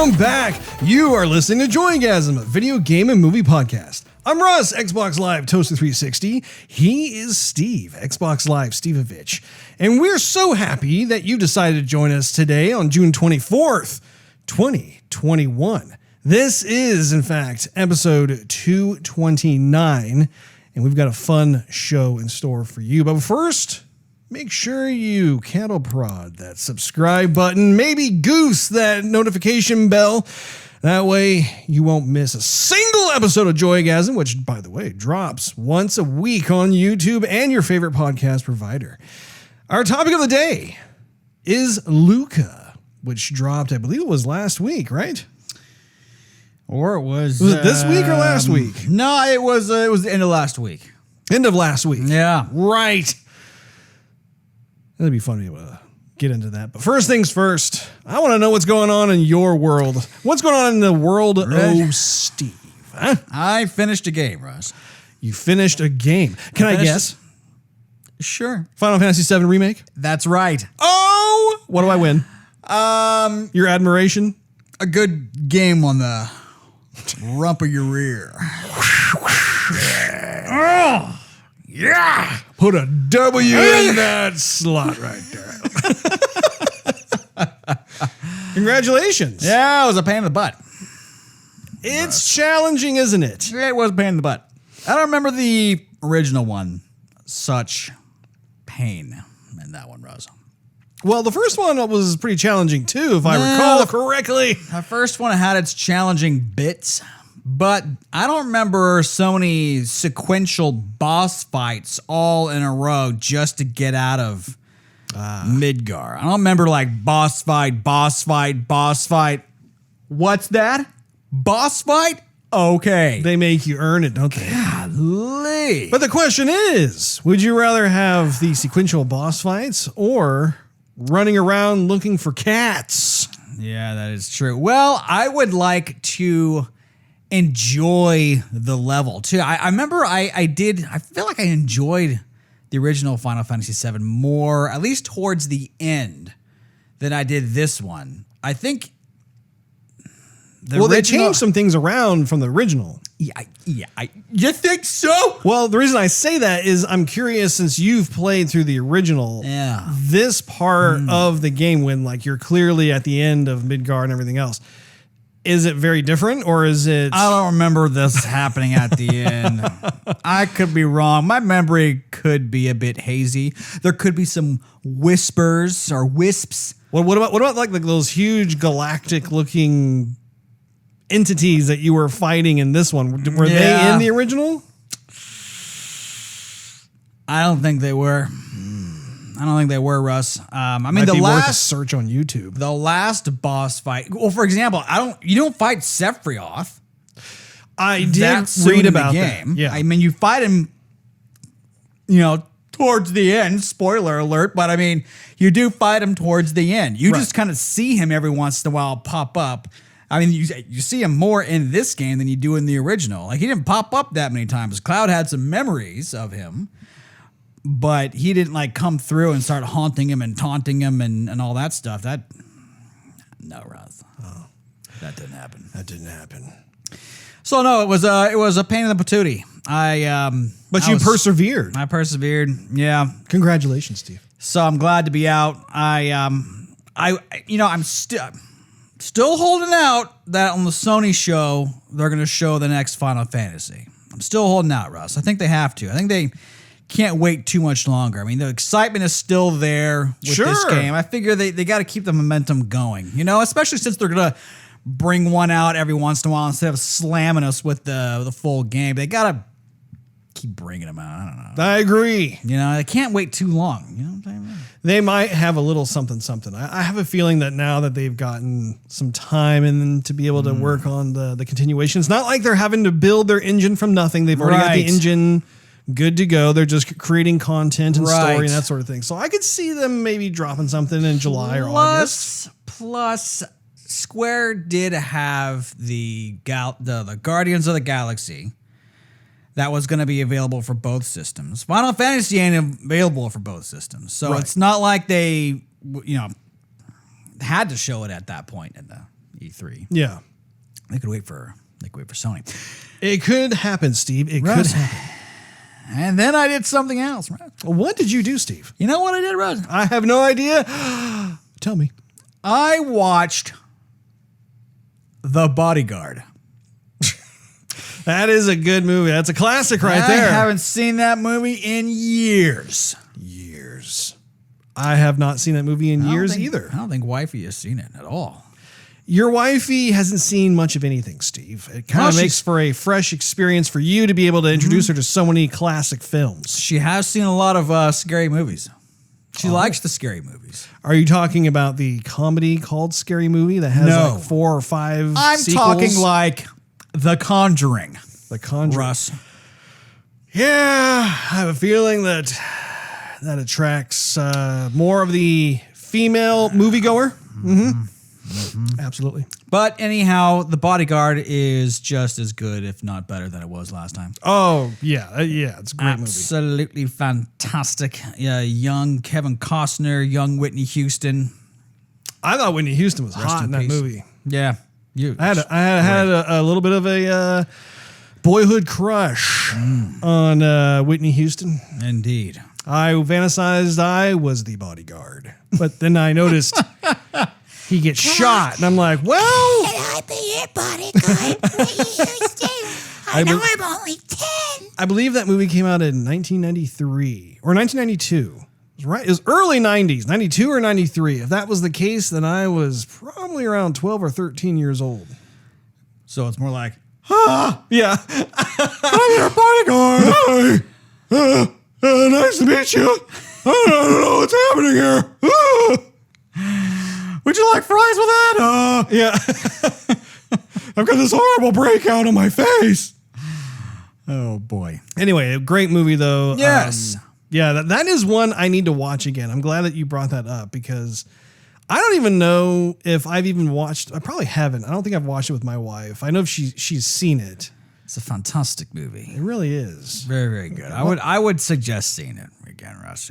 Welcome back. You are listening to Joygasm, a video game and movie podcast. I'm Russ, Xbox Live Toaster 360. He is Steve, Xbox Live Stevevich. And we're so happy that you decided to join us today on June 24th, 2021. This is, in fact, episode 229, and we've got a fun show in store for you. But first, make sure you cattle prod that subscribe button, maybe goose that notification bell. That way you won't miss a single episode of Joygasm, which, by the way, drops once a week on YouTube and your favorite podcast provider. Our topic of the day is Luca, which dropped, I believe it was last week, right? Or it was... Was it this week or last week? No, it was the end of last week. End of last week. Yeah. Right. That'd be fun to be able to get into that. But first things first, I want to know what's going on in your world. What's going on in the world of Steve? Huh? I finished a game, Russ. You finished a game. Can I guess? Sure. Final Fantasy VII Remake? That's right. Oh! What do I win? Your admiration? A good game on the rump of your rear. Oh! Yeah! Put a W in that slot right there. Congratulations. Yeah, it was a pain in the butt. It's challenging, isn't it? Yeah, it was a pain in the butt. I don't remember the original one. Such pain in that one, Russ. Well, the first one was pretty challenging too, if I recall correctly. The first one had its challenging bits, but I don't remember so many sequential boss fights all in a row just to get out of Midgar. I don't remember like boss fight, boss fight, boss fight. What's that? Boss fight? Okay. They make you earn it, don't they? Golly. But the question is, would you rather have the sequential boss fights or running around looking for cats? Yeah, that is true. Well, I would like to enjoy the level too. I remember I feel like I enjoyed the original Final Fantasy VII more, at least towards the end, than I did this one. I think they changed some things around from the original. You think so? Well, the reason I say that is I'm curious, since you've played through the original, this part of the game when like you're clearly at the end of Midgard and everything else, is it very different or is it... I don't remember this happening at the end. I could be wrong. My memory could be a bit hazy. There could be some whispers or wisps. What about like those huge galactic looking entities that you were fighting in this one? Were they in the original? I don't think they were. I don't think they were, Russ. I mean, Might the be last worth a search on YouTube. The last boss fight. Well, for example, you don't fight Sephiroth. I did read about the game. That. Yeah, I mean, you fight him, towards the end. Spoiler alert! But I mean, you do fight him towards the end. You just kind of see him every once in a while pop up. I mean, you see him more in this game than you do in the original. Like, he didn't pop up that many times. Cloud had some memories of him, but he didn't like come through and start haunting him and taunting him and all that stuff. No, Russ. Oh, that didn't happen. That didn't happen. So no, it was a pain in the patootie. But you persevered. I persevered. Yeah. Congratulations, Steve. So I'm glad to be out. I'm still holding out that on the Sony show they're going to show the next Final Fantasy. I'm still holding out, Russ. I think they have to. I think they can't wait too much longer. I mean, the excitement is still there with this game. I figure they got to keep the momentum going, especially since they're going to bring one out every once in a while instead of slamming us with the full game. They got to keep bringing them out. I don't know. I agree. They can't wait too long. You know what I'm saying? They might have a little something. I have a feeling that now that they've gotten some time and to be able to work on the continuation, it's not like they're having to build their engine from nothing. They've already got the engine good to go. They're just creating content and story and that sort of thing. So I could see them maybe dropping something in July or August. Plus, Square did have the Guardians of the Galaxy that was going to be available for both systems. Final Fantasy ain't available for both systems. So it's not like they, had to show it at that point in E3. Yeah. They could wait for Sony. It could happen, Steve. It could happen. And then I did something else, right? What did you do, Steve? You know what I did, Russ? I have no idea. Tell me. I watched The Bodyguard. That is a good movie. That's a classic right there. I haven't seen that movie in years. I have not seen that movie in years either. I don't think wifey has seen it at all. Your wifey hasn't seen much of anything, Steve. It kind of makes for a fresh experience for you to be able to introduce her to so many classic films. She has seen a lot of scary movies. She likes the scary movies. Are you talking about the comedy called Scary Movie that has like 4 or 5 I'm sequels? talking like The Conjuring. The Conjuring. Russ. Yeah, I have a feeling that attracts more of the female moviegoer. Absolutely. But anyhow, The Bodyguard is just as good, if not better, than it was last time. Oh, yeah. It's a great movie. Absolutely fantastic. Young Kevin Costner, young Whitney Houston. I thought Whitney Houston was hot in that peace. movie. Yeah. I had a little bit of a boyhood crush on Whitney Houston. Indeed. I fantasized I was the bodyguard. But then I noticed he gets shot. And I'm like, well. Can I be your bodyguard, Houston? I know I'm only 10. I believe that movie came out in 1993 or 1992. It was early 90s, 92 or 93. If that was the case, then I was probably around 12 or 13 years old. So it's more like, Yeah. I'm your bodyguard. Hi. Nice to meet you. I don't know what's happening here. would you like fries with that? Yeah. I've got this horrible breakout on my face. Oh, boy. Anyway, a great movie, though. Yes. That is one I need to watch again. I'm glad that you brought that up because I don't even know if I've even watched. I probably haven't. I don't think I've watched it with my wife. I know if she's seen it. It's a fantastic movie. It really is. Very, very good. I would suggest seeing it again, Russ.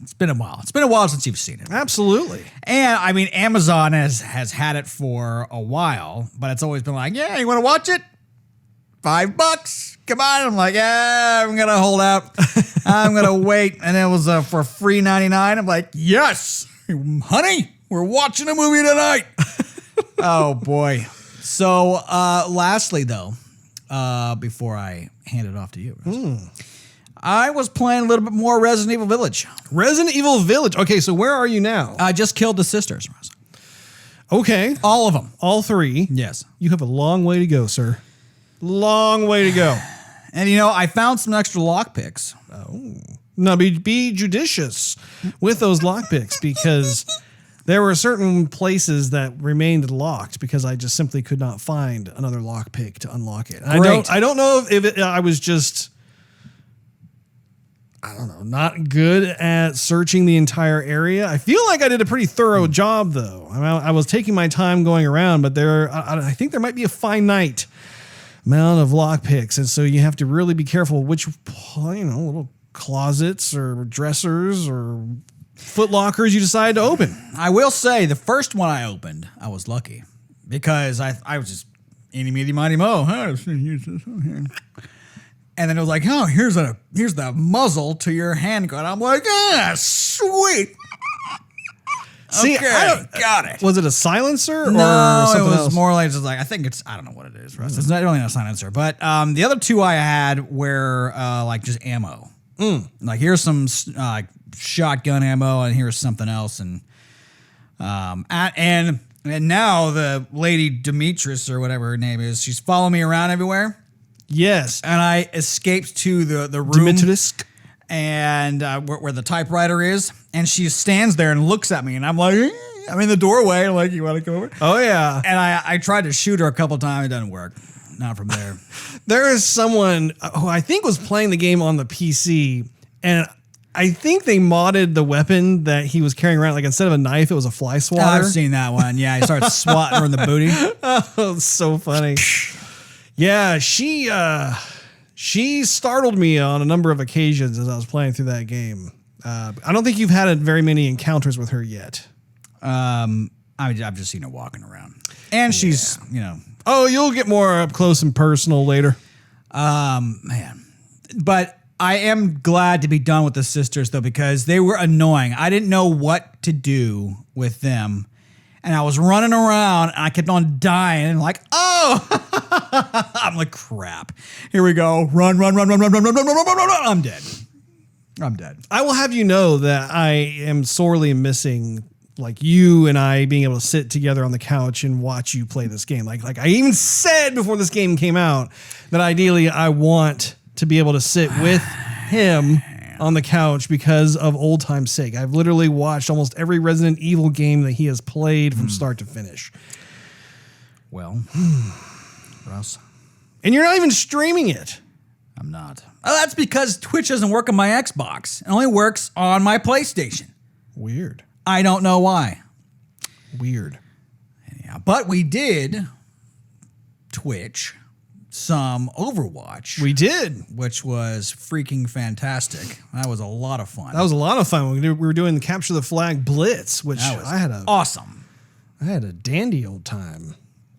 It's been a while. It's been a while since you've seen it. Absolutely. And I mean, Amazon has had it for a while, but it's always been like, yeah, you want to watch it? $5. Come on. I'm like, yeah, I'm going to hold out. I'm going to wait. And it was for free $99. I'm like, yes, honey, we're watching a movie tonight. Oh, boy. So lastly, though, before I hand it off to you, I was playing a little bit more Resident Evil Village. Resident Evil Village. Okay, so where are you now? I just killed the sisters, Russ. Okay. All of them. All 3. Yes. You have a long way to go, sir. Long way to go. And, I found some extra lockpicks. Now, be judicious with those lockpicks because there were certain places that remained locked because I just simply could not find another lockpick to unlock it. I don't know if I was just, not good at searching the entire area. I feel like I did a pretty thorough job, though. I was taking my time going around, but I think there might be a finite amount of lockpicks, and so you have to really be careful which, little closets or dressers or foot lockers you decide to open. I will say the first one I opened, I was lucky because I was just eeny, meeny, miny, mo. And then it was like, oh, here's the muzzle to your handgun. I'm like, sweet. See, okay, got it. Was it a silencer or no, something it was else? more like just like I don't know what it is, Russ. It's not really not a silencer, but the other 2 I had were like just ammo. Like here's some shotgun ammo, and here's something else, and now the lady Demetrius or whatever her name is, she's following me around everywhere. Yes, and I escaped to the room. Demetrius. And where the typewriter is, and she stands there and looks at me, and I'm like, I'm in the doorway. I'm like, you want to come over? Oh yeah. And I tried to shoot her a couple times. It doesn't work. Not from there. There is someone who I think was playing the game on the PC, and I think they modded the weapon that he was carrying around. Like instead of a knife, it was a fly swatter. I've seen that one. Yeah, he starts swatting her in the booty. Oh, it's so funny. Yeah, she startled me on a number of occasions as I was playing through that game. I don't think you've had very many encounters with her yet. I've just seen her walking around. And she's, Oh, you'll get more up close and personal later. man. But I am glad to be done with the sisters, though, because they were annoying. I didn't know what to do with them. And I was running around, and I kept on dying, and like, oh! I'm like, crap. Here we go. Run. I'm dead. I will have you know that I am sorely missing like you and I being able to sit together on the couch and watch you play this game. Like I even said before this game came out that ideally I want to be able to sit with him on the couch because of old time's sake. I've literally watched almost every Resident Evil game that he has played from start to finish. Well, Russ. And you're not even streaming it. I'm not. Oh, that's because Twitch doesn't work on my Xbox. It only works on my PlayStation. Weird. I don't know why. Weird. Yeah, but we did Twitch some Overwatch. We did. Which was freaking fantastic. That was a lot of fun. That was a lot of fun. We were doing the Capture the Flag Blitz, which I had awesome. I had a dandy old time.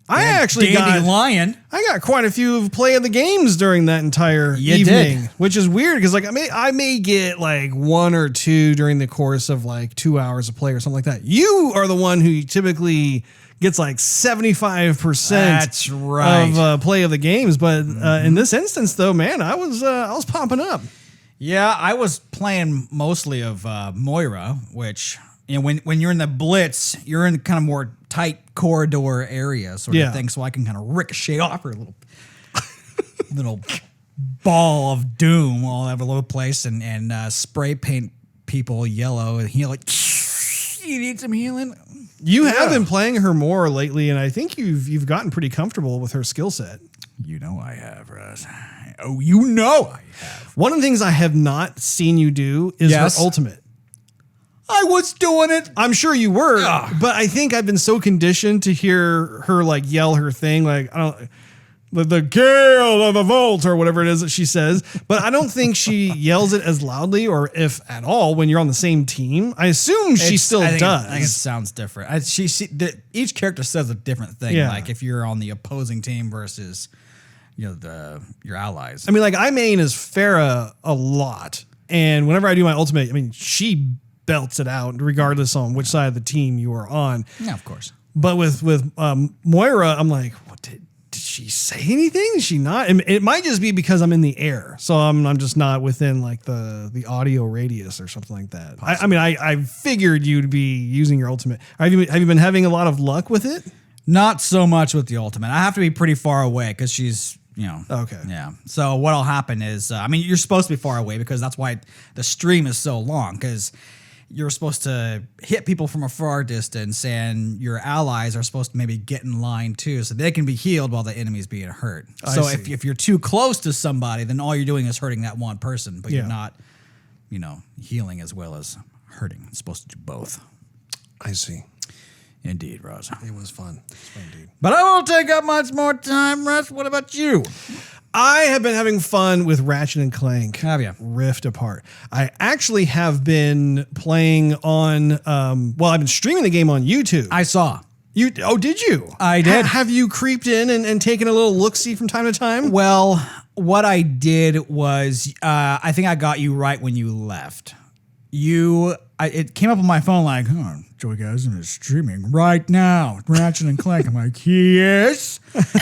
I actually Dandelion. I got quite a few of play of the games during that entire evening, which is weird because like I may get like 1 or 2 during the course of like 2 hours of play or something like that. You are the one who typically gets like 75%. That's right. Of play of the games, but in this instance though, man, I was popping up. Yeah, I was playing mostly of Moira, which when you're in the Blitz, you're in kind of more tight corridor area sort of thing, so I can kind of ricochet off her little ball of doom all over the place and spray paint people yellow and heal like, you need some healing. You have been playing her more lately, and I think you've gotten pretty comfortable with her skill set. You know I have, Russ. Oh, you know I have. One of the things I have not seen you do is her ultimate. I was doing it. I'm sure you were, but I think I've been so conditioned to hear her like yell her thing, like I don't the Gale of the Vault or whatever it is that she says. But I don't think she yells it as loudly or if at all when you're on the same team. I assume she still does. I think it sounds different. Each character says a different thing. Yeah. Like if you're on the opposing team versus your allies. I mean, like I main as Farah a lot, and whenever I do my ultimate, I mean she belts it out regardless on which side of the team you are on. Yeah, of course. But with Moira, I'm like, what did she say anything? Is she not? And it might just be because I'm in the air, so I'm just not within like the audio radius or something like that. I figured you'd be using your ultimate. Have you been having a lot of luck with it? Not so much with the ultimate. I have to be pretty far away because she's. Okay. Yeah. So what'll happen is, you're supposed to be far away because that's why the stream is so long, because you're supposed to hit people from a far distance and your allies are supposed to maybe get in line too so they can be healed while the enemy's being hurt. So if you're too close to somebody, then all you're doing is hurting that one person, but you're not, healing as well as hurting. It's supposed to do both. I see. Indeed, Russ. It was fun. It was fun indeed. But I won't take up much more time, Russ. What about you? I have been having fun with Ratchet and Clank. Have you? Rift Apart. I actually have been playing on, I've been streaming the game on YouTube. I saw. Did you? I did. Have you creeped in and taken a little look-see from time to time? Well, what I did was, I think I got you right when you left. It came up on my phone like, Joygasm is streaming right now. Ratchet and Clank. I'm like, yes.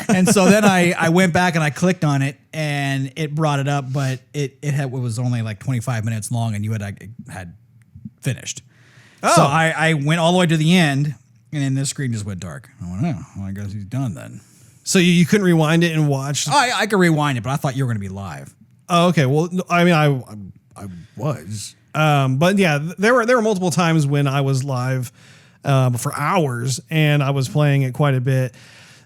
And so then I went back and I clicked on it and it brought it up, but it was only like 25 minutes long and you had finished. Oh. So I went all the way to the end and then the screen just went dark. I went, I guess he's done then. So you couldn't rewind it and watch? I could rewind it, but I thought you were going to be live. Oh, okay. Well, I mean, I was. But yeah, there were multiple times when I was live for hours and I was playing it quite a bit.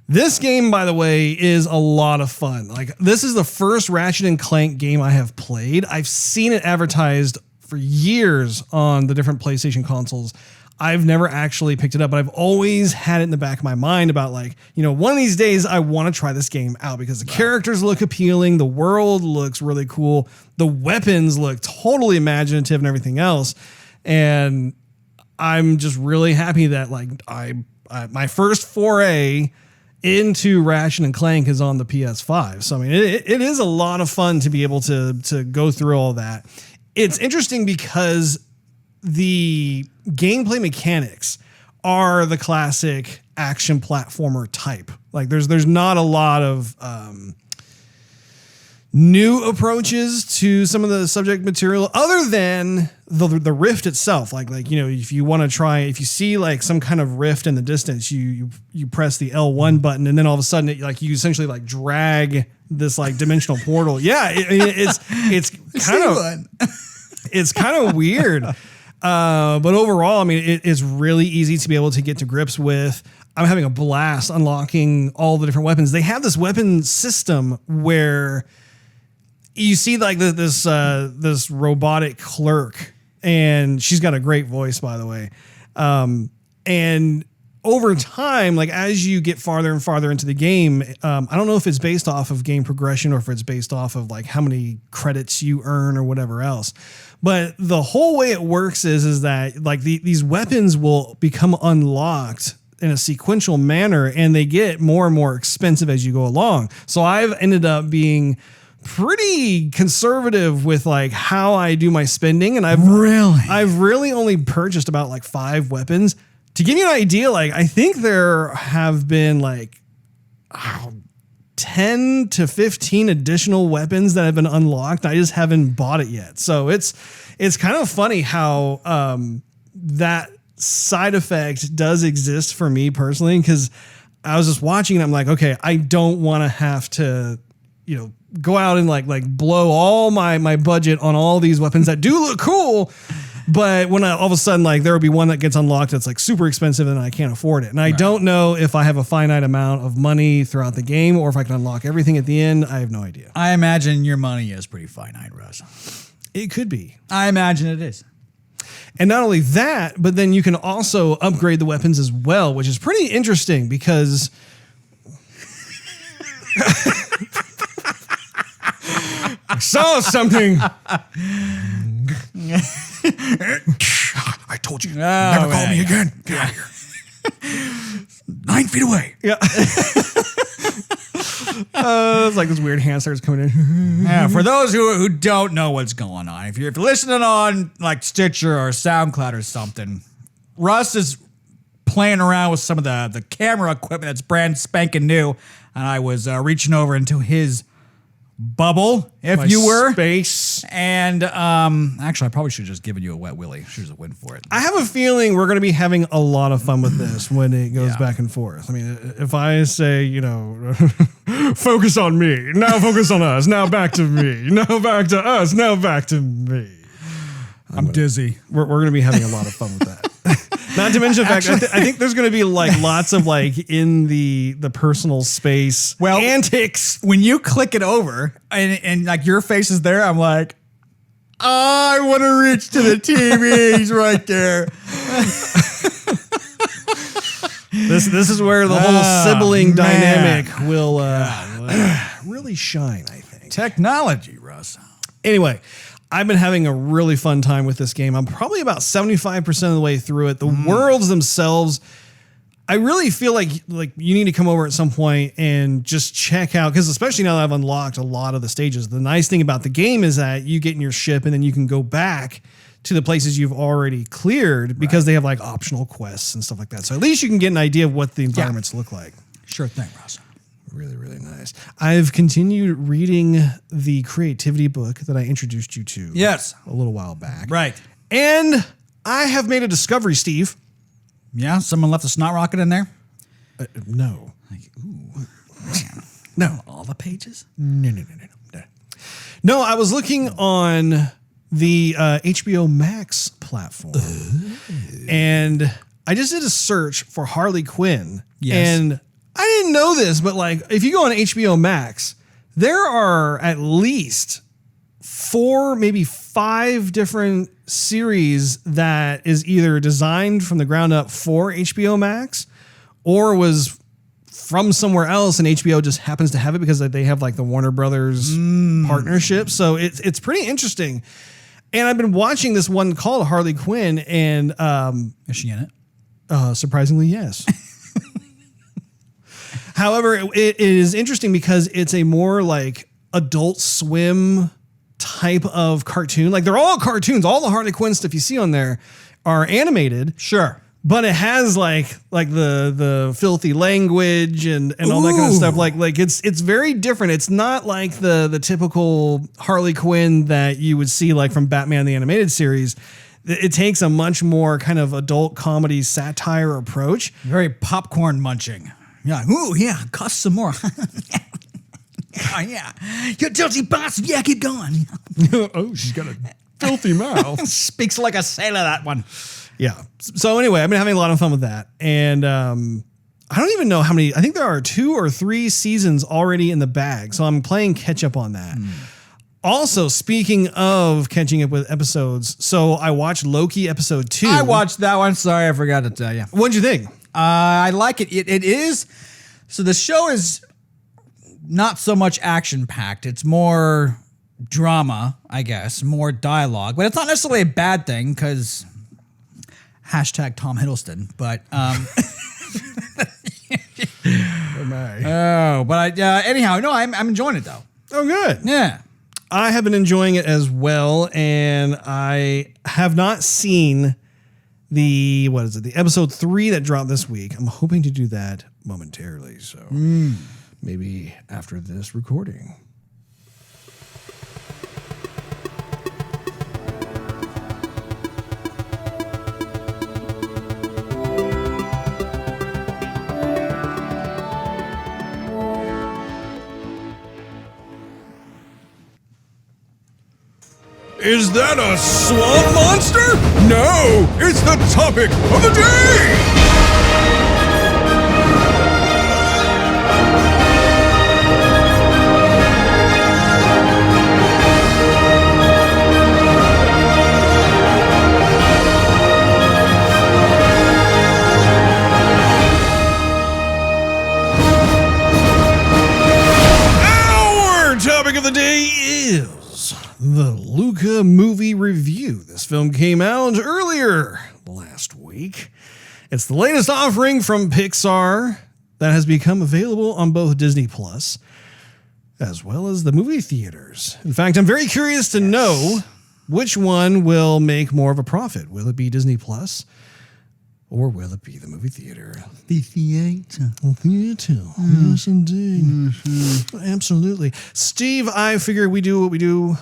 This game, by the way, is a lot of fun. Like this is the first Ratchet and Clank game I have played. I've seen it advertised for years on the different PlayStation consoles. I've never actually picked it up, but I've always had it in the back of my mind about like, one of these days I want to try this game out because the characters look appealing. The world looks really cool. The weapons look totally imaginative and everything else. And I'm just really happy that like I my first foray into Ratchet and Clank is on the PS5. So I mean, it is a lot of fun to be able to go through all that. It's interesting because the gameplay mechanics are the classic action platformer type. Like there's not a lot of new approaches to some of the subject material other than the rift itself. Like if you want to try, if you see like some kind of rift in the distance, you press the L1 button and then all of a sudden you essentially like drag this like dimensional portal. Yeah, it's kind of weird. But overall, I mean, it's really easy to be able to get to grips with. I'm having a blast unlocking all the different weapons. They have this weapon system where you see like this robotic clerk, and she's got a great voice, by the way. And over time, like as you get farther and farther into the game, I don't know if it's based off of game progression or if it's based off of like how many credits you earn or whatever else. But the whole way it works is that like these weapons will become unlocked in a sequential manner, and they get more and more expensive as you go along. So I've ended up being pretty conservative with like how I do my spending, and I've really only purchased about like 5 weapons. To give you an idea, like I think there have been like 10 to 15 additional weapons that have been unlocked. I just haven't bought it yet. So it's kind of funny how that side effect does exist for me personally, because I was just watching and I'm like, okay, I don't want to have to, go out and like blow all my budget on all these weapons that do look cool. But when all of a sudden, like there will be one that gets unlocked that's like super expensive and I can't afford it. And I don't know if I have a finite amount of money throughout the game or if I can unlock everything at the end. I have no idea. I imagine your money is pretty finite, Russ. It could be. I imagine it is. And not only that, but then you can also upgrade the weapons as well, which is pretty interesting because I saw something. I told you, never call me again. Get out of here. 9 feet away. Yeah. It's like this weird hand starts coming in. Yeah, for those who don't know what's going on, if you're listening on like Stitcher or SoundCloud or something, Russ is playing around with some of the camera equipment that's brand spanking new, and I was reaching over into his bubble, if you were. Space. And actually, I probably should have just given you a wet willy. Should have went for it. I have a feeling we're going to be having a lot of fun with this when it goes back and forth. I mean, if I say, focus on me, now focus on us, now back to me, now back to us, now back to me. I'm dizzy. We're going to be having a lot of fun with that. Not to mention the fact, I think there's going to be like lots of like in the personal space antics. When you click it over and like your face is there, I'm like, I want to reach to the TV. He's right there. This is where the whole sibling dynamic will really shine, I think. Technology, Russ. Anyway, I've been having a really fun time with this game. I'm probably about 75% of the way through it. The worlds themselves, I really feel like you need to come over at some point and just check out, because especially now that I've unlocked a lot of the stages, the nice thing about the game is that you get in your ship and then you can go back to the places you've already cleared because they have like optional quests and stuff like that. So at least you can get an idea of what the environments look like. Sure thing, Russ. Really, really nice. I've continued reading the creativity book that I introduced you to a little while back. Right. And I have made a discovery, Steve. Yeah? Someone left a snot rocket in there? No. Like, ooh. No. All the pages? No. No, I was looking on the HBO Max platform. And I just did a search for Harley Quinn. Yes. And I didn't know this, but like if you go on HBO Max, there are at least 4, maybe 5 different series that is either designed from the ground up for HBO Max or was from somewhere else and HBO just happens to have it because they have like the Warner Brothers partnership. So it's pretty interesting. And I've been watching this one called Harley Quinn, and is she in it? Surprisingly, yes. However, it is interesting because it's a more like Adult Swim type of cartoon. Like they're all cartoons. All the Harley Quinn stuff you see on there are animated. Sure. But it has like the filthy language and all that kind of stuff. Like it's very different. It's not like the typical Harley Quinn that you would see like from Batman the Animated Series. It takes a much more kind of adult comedy satire approach. Very popcorn munching. Yeah. Ooh, yeah. Cost some more. Oh, yeah. You dirty bastard. Yeah, keep going. Oh, she's got a filthy mouth. Speaks like a sailor, that one. Yeah. So anyway, I've been having a lot of fun with that. And I don't even know how many. I think there are 2 or 3 seasons already in the bag. So I'm playing catch up on that. Also, speaking of catching up with episodes, so I watched Loki episode 2. I watched that one. Sorry, I forgot to tell you. What'd you think? I like it. It is. So the show is not so much action packed. It's more drama, I guess, more dialogue, but it's not necessarily a bad thing because hashtag Tom Hiddleston. But anyhow, no, I'm enjoying it though. Oh, good. Yeah. I have been enjoying it as well, and I have not seen the episode 3 that dropped this week. I'm hoping to do that momentarily, so maybe after this recording. Is that a swamp monster? No, it's the topic of the day! Our topic of the day is the Luca movie review. This film came out earlier last week. It's the latest offering from Pixar that has become available on both Disney Plus as well as the movie theaters. In fact, I'm very curious to know which one will make more of a profit. Will it be Disney Plus or will it be the movie theater? The theater. Yes, indeed. Absolutely. Steve, I figure we do what we do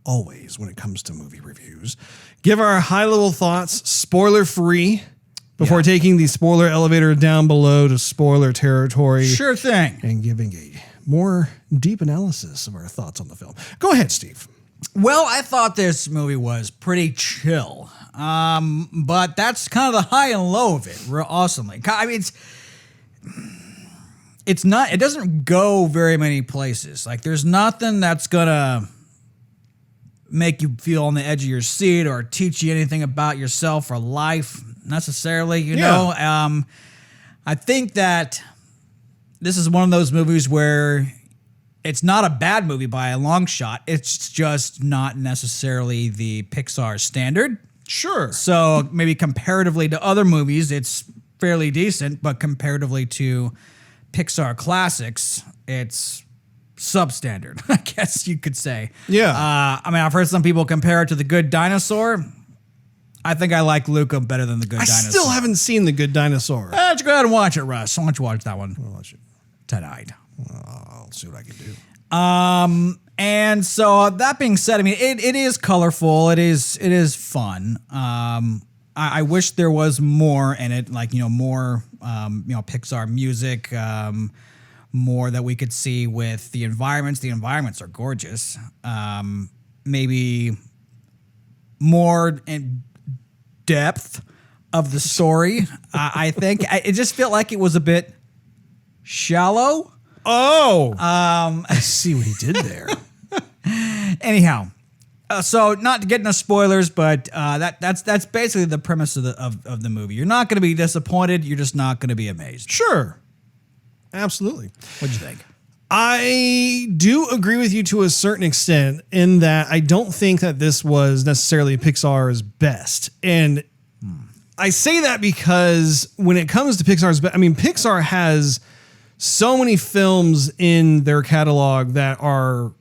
always when it comes to movie reviews. Give our high-level thoughts, spoiler-free, before taking the spoiler elevator down below to spoiler territory. Sure thing. And giving a more deep analysis of our thoughts on the film. Go ahead, Steve. Well, I thought this movie was pretty chill. But that's kind of the high and low of it, real awesomely. I mean, it's not, it doesn't go very many places. Like, there's nothing that's gonna make you feel on the edge of your seat or teach you anything about yourself or life necessarily, you know? I think that this is one of those movies where it's not a bad movie by a long shot. It's just not necessarily the Pixar standard. Sure. So maybe comparatively to other movies, it's fairly decent, but comparatively to Pixar classics, it's substandard, I guess you could say. Yeah. I mean, I've heard some people compare it to The Good Dinosaur. I think I like Luca better than The Good Dinosaur. I still haven't seen The Good Dinosaur. Just go ahead and watch it, Russ. Why don't you watch that one? I'll watch it tonight. I'll see what I can do. And so that being said, I mean, it is colorful. It is fun. I wish there was more in it, like, more, Pixar music, more that we could see with the environments. The environments are gorgeous. Maybe more in depth of the story. I think it just felt like it was a bit shallow. Oh, I see what he did there. Anyhow, so not to get into spoilers, but that's basically the premise of the movie. You're not going to be disappointed. You're just not going to be amazed. Sure. Absolutely. What'd you think? I do agree with you to a certain extent in that I don't think that this was necessarily Pixar's best. And I say that because when it comes to Pixar's best, I mean, Pixar has so many films in their catalog that are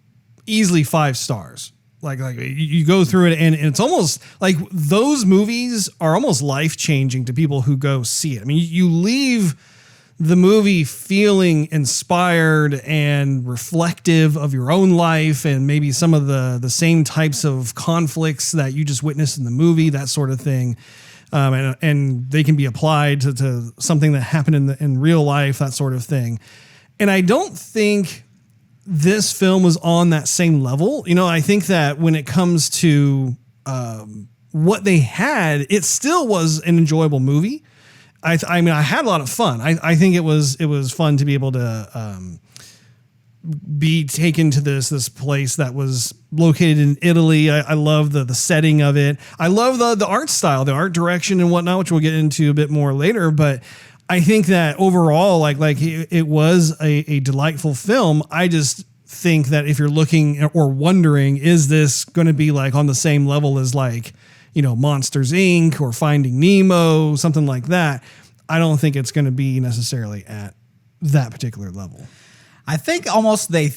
easily 5 stars. Like you go through it and it's almost like those movies are almost life-changing to people who go see it. I mean, you leave the movie feeling inspired and reflective of your own life and maybe some of the same types of conflicts that you just witnessed in the movie, that sort of thing. And they can be applied to something that happened in real life, that sort of thing. And I don't think this film was on that same level. You know, I think that when it comes to what they had, it still was an enjoyable movie. I mean, I had a lot of fun. I think it was fun to be able to be taken to this place that was located in Italy. I love the setting of it. I love the art style, the art direction and whatnot, which we'll get into a bit more later. But I think that overall, like it was a delightful film. I just think that if you're looking or wondering, is this going to be like on the same level as like, you know, Monsters Inc. or Finding Nemo, something like that, I don't think it's going to be necessarily at that particular level. I think almost they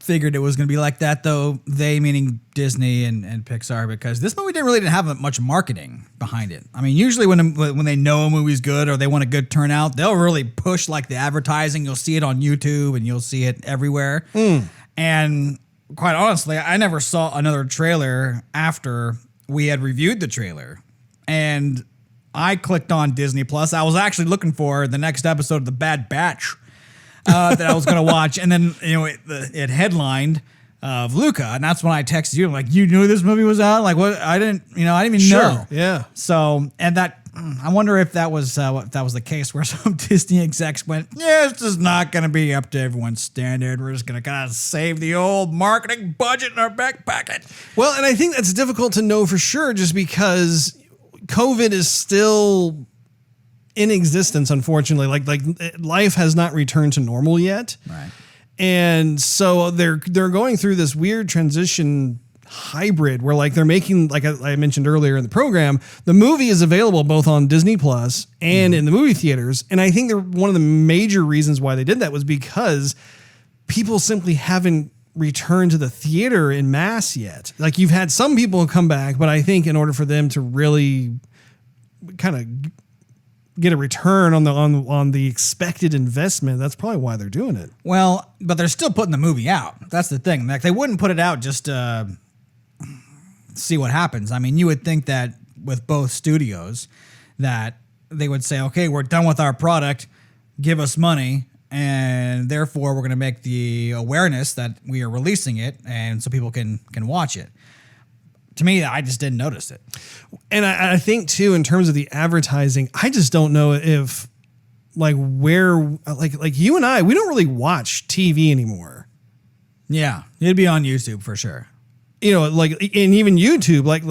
figured it was going to be like that, though. They meaning Disney and Pixar, because this movie didn't have much marketing behind it. I mean, usually when they know a movie's good or they want a good turnout, they'll really push like the advertising. You'll see it on YouTube and you'll see it everywhere. And quite honestly, I never saw another trailer after we had reviewed the trailer, and I clicked on Disney Plus. I was actually looking for the next episode of The Bad Batch that I was going to watch, and then it headlined of Luca, and that's when I texted you. I'm like, you knew this movie was out? Like, what? I didn't even know. Yeah. So, and that I wonder if that was the case where some Disney execs went, yeah, this is not going to be up to everyone's standard. We're just going to kind of save the old marketing budget in our back pocket. Well, and I think that's difficult to know for sure, just because COVID is still in existence, unfortunately. Like life has not returned to normal yet. Right. And so they're going through this weird transition hybrid where like they're making, like I mentioned earlier in the program, the movie is available both on Disney Plus and in the movie theaters. And I think one of the major reasons why they did that was because people simply haven't returned to the theater in mass yet. Like you've had some people come back, but I think in order for them to really kind of get a return on the expected investment, that's probably why they're doing it. Well, but they're still putting the movie out. That's the thing. Like they wouldn't put it out just to see what happens. I mean, you would think that with both studios that they would say, okay, we're done with our product, give us money, and therefore we're going to make the awareness that we are releasing it, and so people can watch it. To me, I just didn't notice it. And I think too, in terms of the advertising, I just don't know if like you and I, we don't really watch TV anymore. Yeah, it'd be on YouTube for sure. You know, like, and even YouTube, like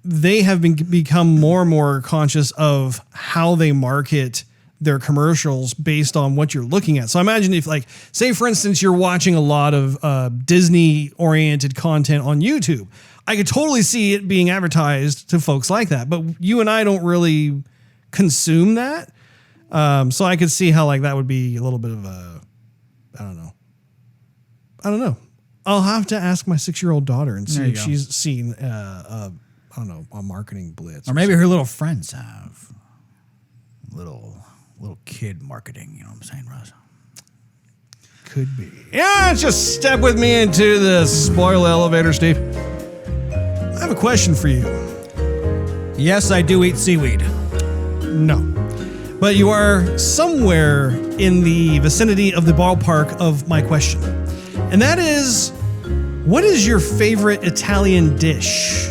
they have become more and more conscious of how they market their commercials based on what you're looking at. So imagine if, like, say for instance, you're watching a lot of Disney oriented content on YouTube. I could totally see it being advertised to folks like that, but you and I don't really consume that. So I could see how like that would be a little bit of a, I don't know. I'll have to ask my 6-year-old daughter and see if she's seen, a marketing blitz. Or maybe her little friends have little kid marketing. You know what I'm saying, Russ? Could be. Yeah, just step with me into the spoiler elevator, Steve. I have a question for you. Yes, I do eat seaweed. No. But you are somewhere in the vicinity of the ballpark of my question. And that is, what is your favorite Italian dish?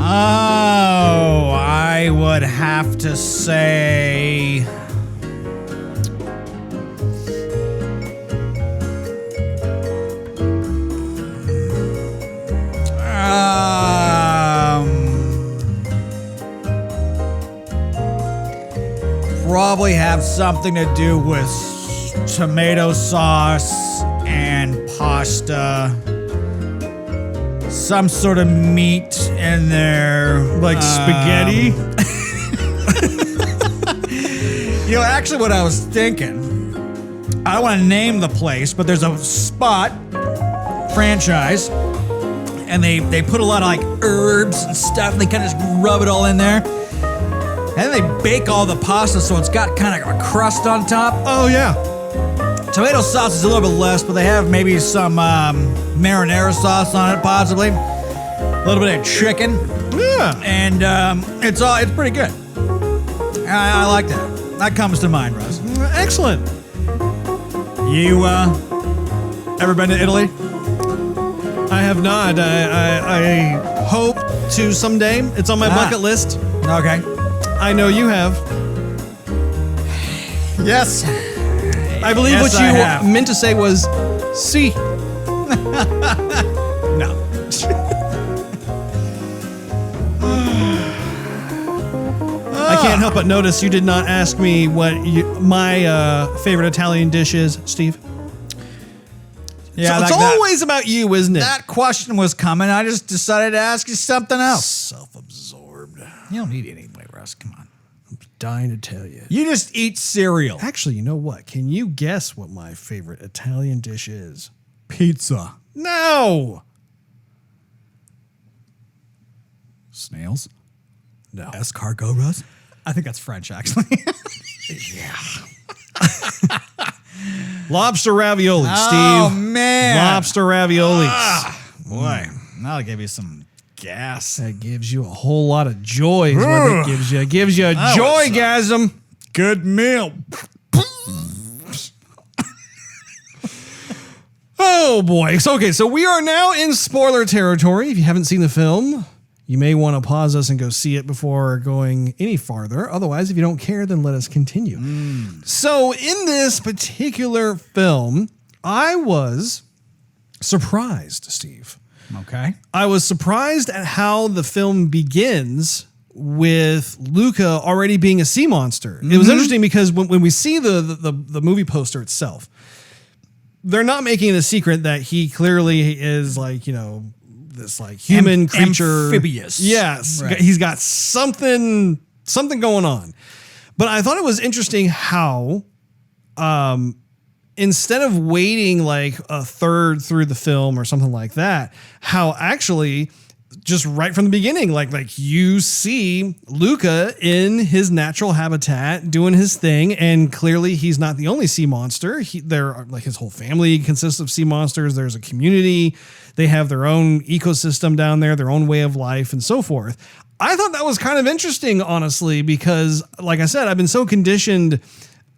Oh, I would have to say probably have something to do with tomato sauce and pasta. some sort of meat in there. Like spaghetti? You know, actually what I was thinking, I don't want to name the place, but there's a spot, franchise, and they put a lot of like herbs and stuff, and they kind of just rub it all in there. And then they bake all the pasta so it's got kind of a crust on top. Oh, yeah. Tomato sauce is a little bit less, but they have maybe some marinara sauce on it, possibly. A little bit of chicken. Yeah. And it's pretty good. I like that. That comes to mind, Russ. Excellent. You ever been to Italy? I have not. I hope to someday. It's on my bucket list. Okay. I know you have. Yes. I believe Yes, what I you have. meant to say was C. No. I can't help but notice you did not ask me what my favorite Italian dish is, Steve. Yeah, So it's like that. always about you, isn't it? That question was coming. I just decided to ask you something else. Self-absorbed. You don't need it anyway, Russ. Come on. I'm dying to tell you. You just eat cereal. Actually, you know what? Can you guess what my favorite Italian dish is? Pizza. No. Snails. No. Escargot, Russ? I think that's French, actually. Lobster ravioli, Oh, Steve. man. Lobster raviolis. Boy, that'll give you some gas. That gives you a whole lot of joy is what it gives you. It gives you a That was joygasm. Good meal. Oh boy. So we are now in spoiler territory. If you haven't seen the film, you may want to pause us and go see it before going any farther. Otherwise, if you don't care, then let us continue. So in this particular film, I was surprised, Steve. Okay. I was surprised at how the film begins with Luca already being a sea monster. It was interesting because when we see the movie poster itself, they're not making it a secret that he clearly is like, you know, this like human creature. Amphibious. Yes. Right. He's got something going on. But I thought it was interesting how instead of waiting like a third through the film or something like that, how actually just right from the beginning, like you see Luca in his natural habitat doing his thing, and clearly he's not the only sea monster. There are like his whole family consists of sea monsters. There's a community. They have their own ecosystem down there, their own way of life, and so forth. I thought that was kind of interesting, honestly, because like I said, I've been so conditioned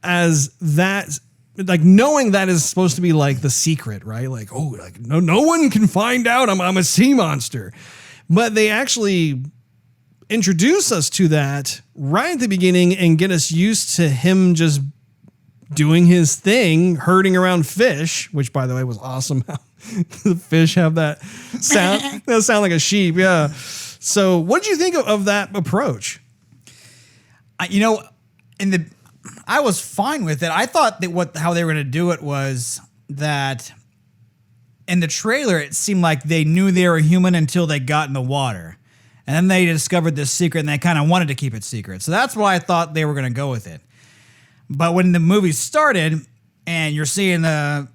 as that, like knowing that is supposed to be like the secret, right? Like, oh, like no one can find out I'm a sea monster. But they actually introduce us to that right at the beginning and get us used to him just doing his thing, herding around fish, which by the way was awesome. How the fish have that sound. That sound like a sheep. Yeah. So what did you think of that approach? You know, I was fine with it. I thought that how they were going to do it was that in the trailer, it seemed like they knew they were human until they got in the water. And then they discovered this secret and they kind of wanted to keep it secret. So that's why I thought they were going to go with it. But when the movie started and you're seeing the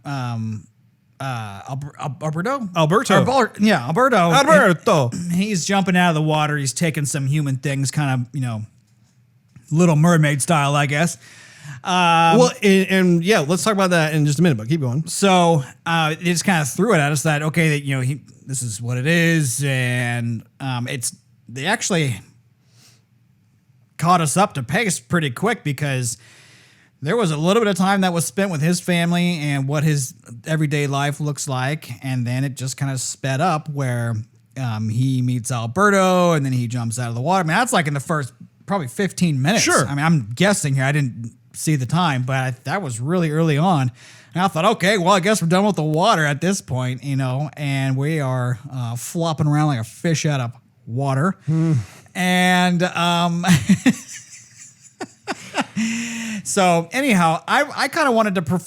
Alberto. He's jumping out of the water. He's taking some human things, kind of, you know, Little Mermaid style, I guess. Well, and yeah, let's talk about that in just a minute, but keep going. So they just kind of threw it at us that, okay, that, you know, this is what it is. And they actually caught us up to pace pretty quick because there was a little bit of time that was spent with his family and what his everyday life looks like. And then it just kind of sped up where he meets Alberto and then he jumps out of the water. I mean, that's like in the first probably 15 minutes. Sure. I mean, I'm guessing here. I didn't see the time, but that was really early on. And I thought, okay, well, I guess we're done with the water at this point, you know, and we are flopping around like a fish out of water. And so anyhow, I kind of wanted to,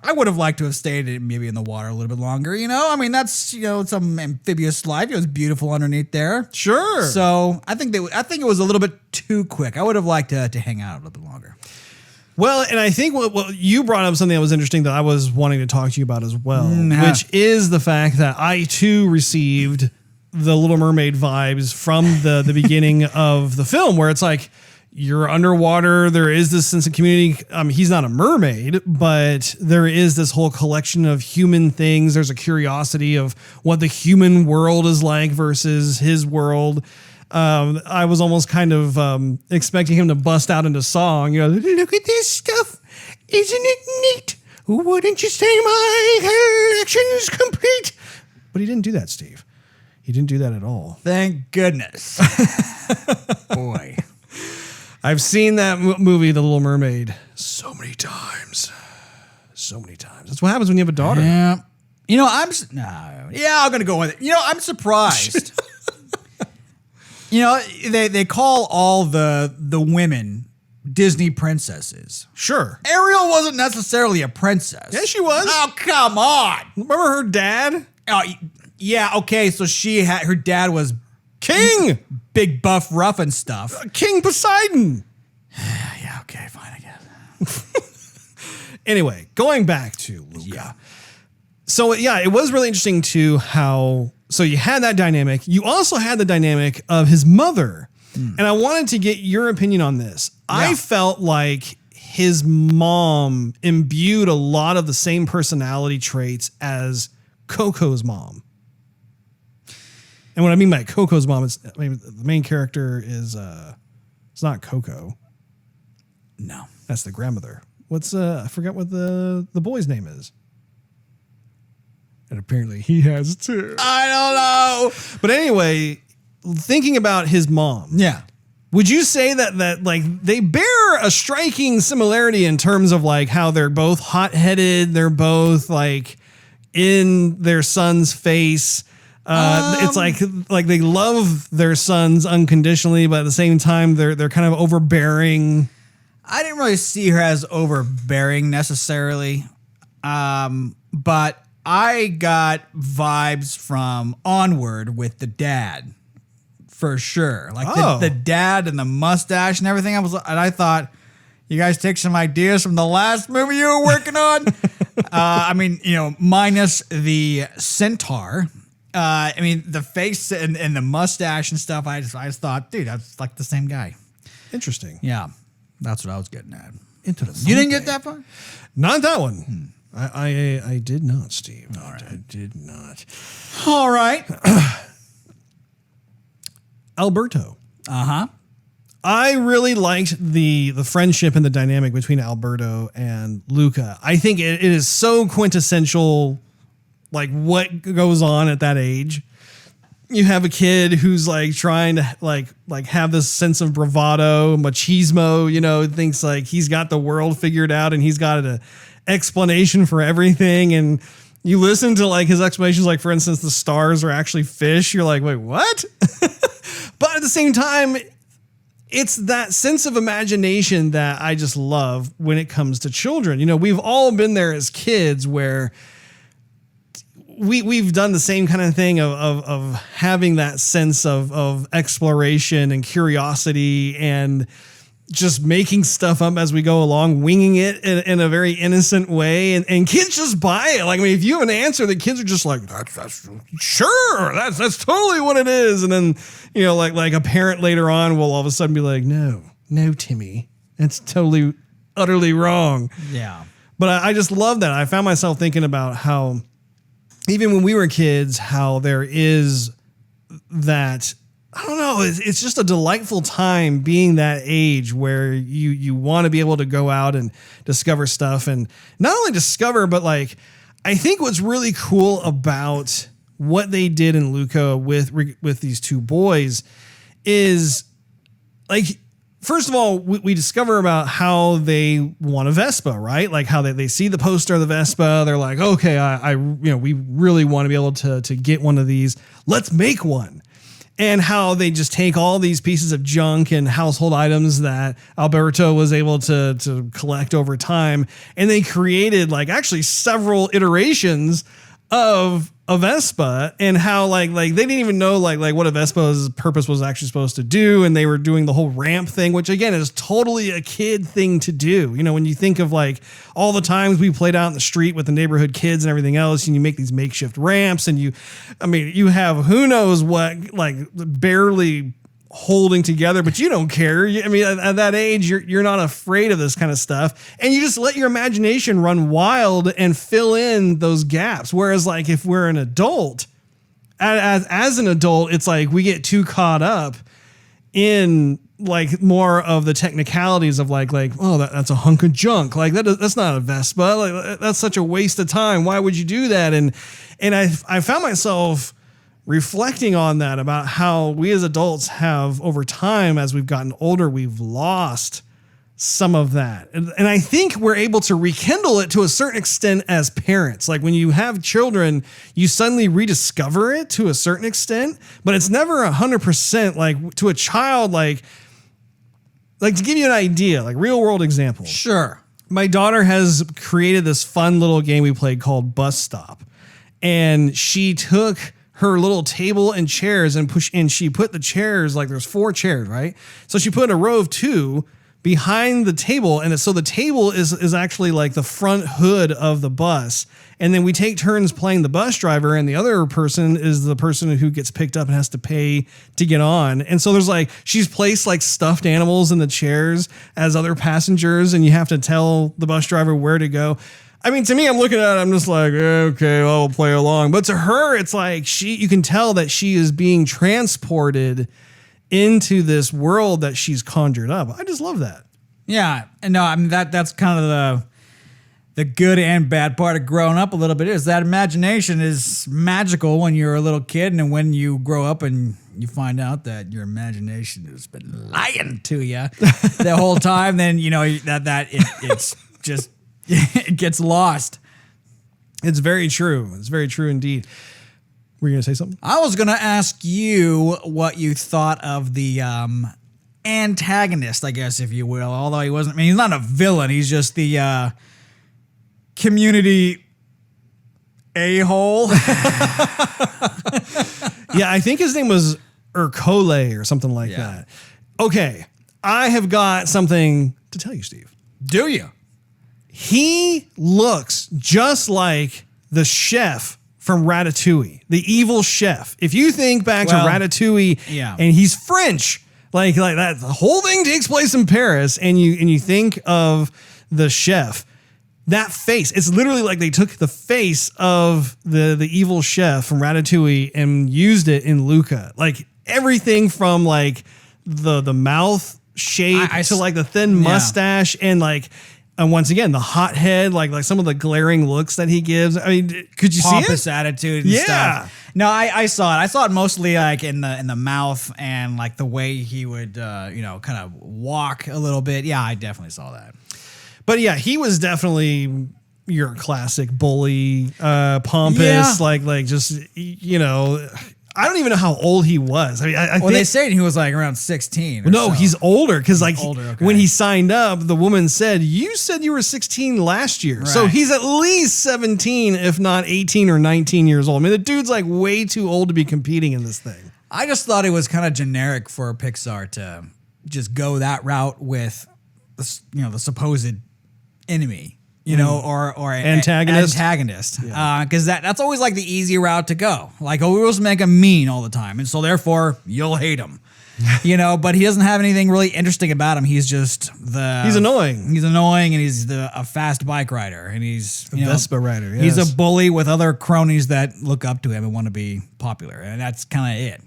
I would have liked to have stayed maybe in the water a little bit longer. I mean, that's some amphibious life. It was beautiful underneath there. Sure. So I think it was a little bit too quick. I would have liked to hang out a little bit longer. Well, and I think what you brought up something that was interesting that I was wanting to talk to you about as well, which is the fact that I too received the Little Mermaid vibes from the beginning of the film, where it's like you're underwater. There is this sense of community. He's not a mermaid, but there is this whole collection of human things. There's a curiosity of what the human world is like versus his world. I was almost kind of expecting him to bust out into song. Look at this stuff. Isn't it neat? Wouldn't you say my collection is complete? But he didn't do that, Steve. He didn't do that at all. Thank goodness. Boy. I've seen that movie, The Little Mermaid, so many times. So many times. That's what happens when you have a daughter. Yeah. I'm going to go with it. I'm surprised. They call all the women Disney princesses. Sure. Ariel wasn't necessarily a princess. Yes, she was. Oh, come on. Remember her dad? Oh, yeah, okay, so her dad was King. Big buff rough and stuff. King Poseidon. Yeah, okay, fine, I guess. Anyway, going back to Luca. Yeah. So, yeah, it was really interesting too so you had that dynamic. You also had the dynamic of his mother. And I wanted to get your opinion on this. Yeah. I felt like his mom imbued a lot of the same personality traits as Coco's mom. And what I mean by Coco's mom is, the main character is, it's not Coco. No. That's the grandmother. I forgot what the boy's name is. And apparently he has too. I don't know. But anyway, thinking about his mom. Yeah. Would you say that like they bear a striking similarity in terms of like how they're both hot-headed, they're both like in their son's face. It's like they love their sons unconditionally, but at the same time they're kind of overbearing. I didn't really see her as overbearing necessarily. But I got vibes from Onward with the dad, for sure. Like the dad and the mustache and everything. I thought, you guys take some ideas from the last movie you were working on. Minus the centaur. The face and the mustache and stuff. I just thought, dude, that's like the same guy. Interesting. Yeah, that's what I was getting at. Interesting. You didn't get that far? Not that one. I did not, Steve. All right. I did not. All right. Alberto. Uh-huh. I really liked the friendship and the dynamic between Alberto and Luca. I think it is so quintessential, like what goes on at that age. You have a kid who's like trying to like have this sense of bravado, machismo, thinks like he's got the world figured out and he's got an explanation for everything. And you listen to like his explanations, like for instance, the stars are actually fish. You're like, wait, what? But at the same time, it's that sense of imagination that I just love when it comes to children. We've all been there as kids where we've done the same kind of thing of having that sense of exploration and curiosity and just making stuff up as we go along, winging it in a very innocent way. And kids just buy it. Like, if you have an answer, the kids are just like, that's sure. That's totally what it is. And then, like a parent later on will all of a sudden be like, no, Timmy, that's totally, utterly wrong. Yeah. But I just love that. I found myself thinking about how, even when we were kids, how there is that, I don't know, it's just a delightful time being that age where you want to be able to go out and discover stuff, and not only discover, but like, I think what's really cool about what they did in Luca with these two boys is like, first of all, we discover about how they want a Vespa, right? Like how they see the poster of the Vespa. They're like, okay, we really want to be able to get one of these. Let's make one. and how they just take all these pieces of junk and household items that Alberto was able to collect over time. And they created like actually several iterations of a Vespa, and how like they didn't even know like what a Vespa's purpose was actually supposed to do. And they were doing the whole ramp thing, which again is totally a kid thing to do. You know, when you think of like all the times we played out in the street with the neighborhood kids and everything else, and you make these makeshift ramps, and you have who knows what, like barely holding together, but you don't care. At that age, you're not afraid of this kind of stuff, and you just let your imagination run wild and fill in those gaps. Whereas, like, if we're an adult, as an adult, it's like we get too caught up in like more of the technicalities of like oh, that's a hunk of junk. Like that's not a Vespa. Like that's such a waste of time. Why would you do that? And I found myself reflecting on that, about how we as adults have, over time, as we've gotten older, we've lost some of that. And I think we're able to rekindle it to a certain extent as parents. Like when you have children, you suddenly rediscover it to a certain extent, but it's never 100% like to a child. Like to give you an idea, like real world example. Sure. My daughter has created this fun little game we played called Bus Stop. And she took her little table and chairs and she put the chairs, like there's 4 chairs, right? So she put a row of 2 behind the table. And so the table is actually like the front hood of the bus. And then we take turns playing the bus driver, and the other person is the person who gets picked up and has to pay to get on. And so there's like, she's placed like stuffed animals in the chairs as other passengers, and you have to tell the bus driver where to go. I mean, to me, I'm looking at it, I'm just like, okay, well, I'll play along. But to her, it's like you can tell that she is being transported into this world that she's conjured up. I just love that. Yeah. And no, I mean, that's kind of the good and bad part of growing up a little bit, is that imagination is magical when you're a little kid. And then when you grow up and you find out that your imagination has been lying to you the whole time, then, you know, it's just... it gets lost. It's very true. It's very true indeed. Were you going to say something? I was going to ask you what you thought of the antagonist, I guess, if you will. Although he wasn't, I mean, he's not a villain. He's just the community a-hole. Yeah, I think his name was Urkole or something like that. Okay, I have got something to tell you, Steve. Do you? He looks just like the chef from Ratatouille, the evil chef. If you think back to Ratatouille, and he's French, like that, the whole thing takes place in Paris, and you think of the chef, that face, it's literally like they took the face of the evil chef from Ratatouille and used it in Luca. Like everything from like the mouth shape to like the thin mustache and like. And once again, the hot head, like some of the glaring looks that he gives. I mean, could you see it? Pompous attitude and stuff. No, I saw it. I saw it mostly like in the mouth and like the way he would, kind of walk a little bit. Yeah, I definitely saw that. But yeah, he was definitely your classic bully, pompous, like just, I don't even know how old he was. I mean, I think they say he was like around 16. No, he's older because when he signed up, the woman said, "You said you were 16 last year." Right. So he's at least 17, if not 18 or 19 years old. I mean, the dude's like way too old to be competing in this thing. I just thought it was kind of generic for Pixar to just go that route with the supposed enemy. Or antagonist. Because that's always like the easy route to go. Like, we always make him mean all the time. And so therefore you'll hate him, but he doesn't have anything really interesting about him. He's just he's annoying. He's annoying. And he's a fast bike rider, and he's a Vespa rider. Yes. He's a bully with other cronies that look up to him and want to be popular. And that's kind of it,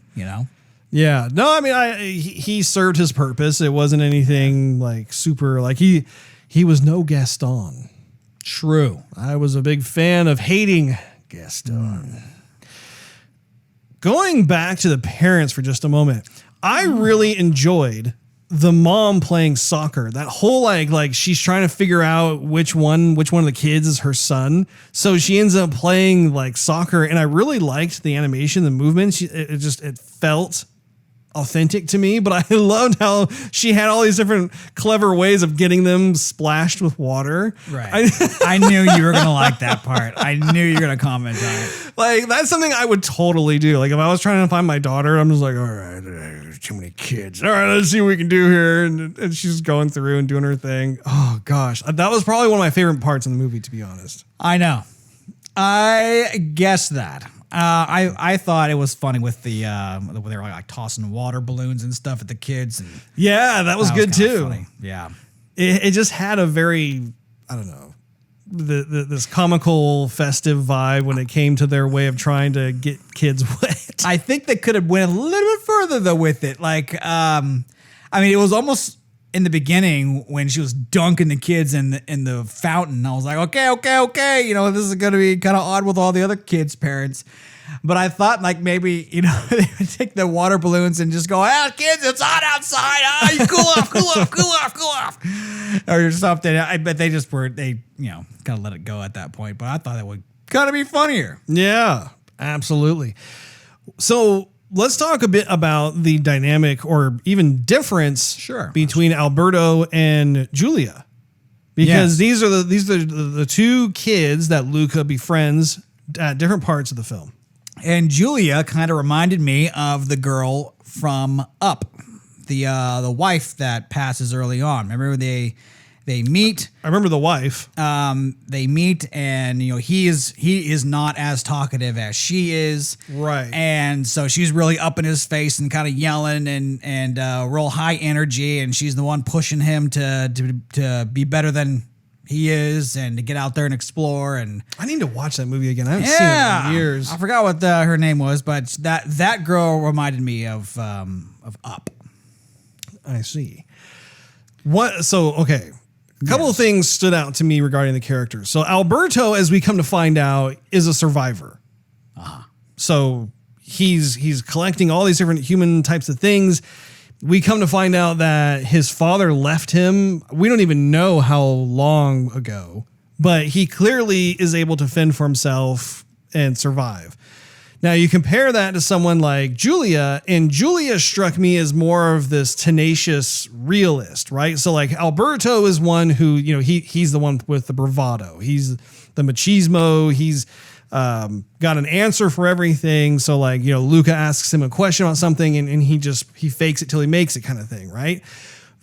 Yeah. No, I mean, he served his purpose. It wasn't anything like super, like he was no Gaston. True. I was a big fan of hating Gaston. Going back to the parents for just a moment, I really enjoyed the mom playing soccer. That whole like she's trying to figure out which one of the kids is her son. So she ends up playing like soccer, and I really liked the animation, the movement. It felt authentic to me, but I loved how she had all these different clever ways of getting them splashed with water. Right. I knew you were going to like that part. I knew you were going to comment on it. Like, that's something I would totally do. Like, if I was trying to find my daughter, I'm just like, all right, there's too many kids. All right, let's see what we can do here. And she's going through and doing her thing. Oh, gosh. That was probably one of my favorite parts in the movie, to be honest. I know. I guess that. I thought it was funny with the where they were like tossing water balloons and stuff at the kids. And Yeah, that was good too. funny. Yeah. It just had a very, I don't know, this comical, festive vibe when it came to their way of trying to get kids wet. I think they could have went a little bit further though with it. Like, I mean, it was almost in the beginning when she was dunking the kids in the fountain. I was like, okay. You know, this is going to be kind of odd with all the other kids' parents. But I thought like maybe, you know, they would take the water balloons and just go, kids, it's hot outside. You cool off. Or something. I bet they just were, you know, kind of let it go at that point. But I thought it would kind of be funnier. Yeah, absolutely. So let's talk a bit about the dynamic or even difference between Alberto and Julia. Because these are the two kids that Luca befriends at different parts of the film. And Julia kind of reminded me of the girl from Up, the wife that passes early on. Remember they meet. I remember the wife. They meet, and you know he is not as talkative as she is, right? And so she's really up in his face and kind of yelling and real high energy, and she's the one pushing him to be better than he is and to get out there and explore. And I need to watch that movie again. I haven't seen it in years. I forgot what her name was, but that girl reminded me of Up. I see. What? So okay. A couple of things stood out to me regarding the characters. So Alberto, as we come to find out, is a survivor. So he's collecting all these different human types of things. We come to find out that his father left him. We don't even know how long ago, but he clearly is able to fend for himself and survive. Now you compare that to someone like Julia, and Julia struck me as more of this tenacious realist, right? So like Alberto is one who, you know, he's the one with the bravado. He's the machismo. He's got an answer for everything. So like, you know, Luca asks him a question about something and he fakes it till he makes it kind of thing, right?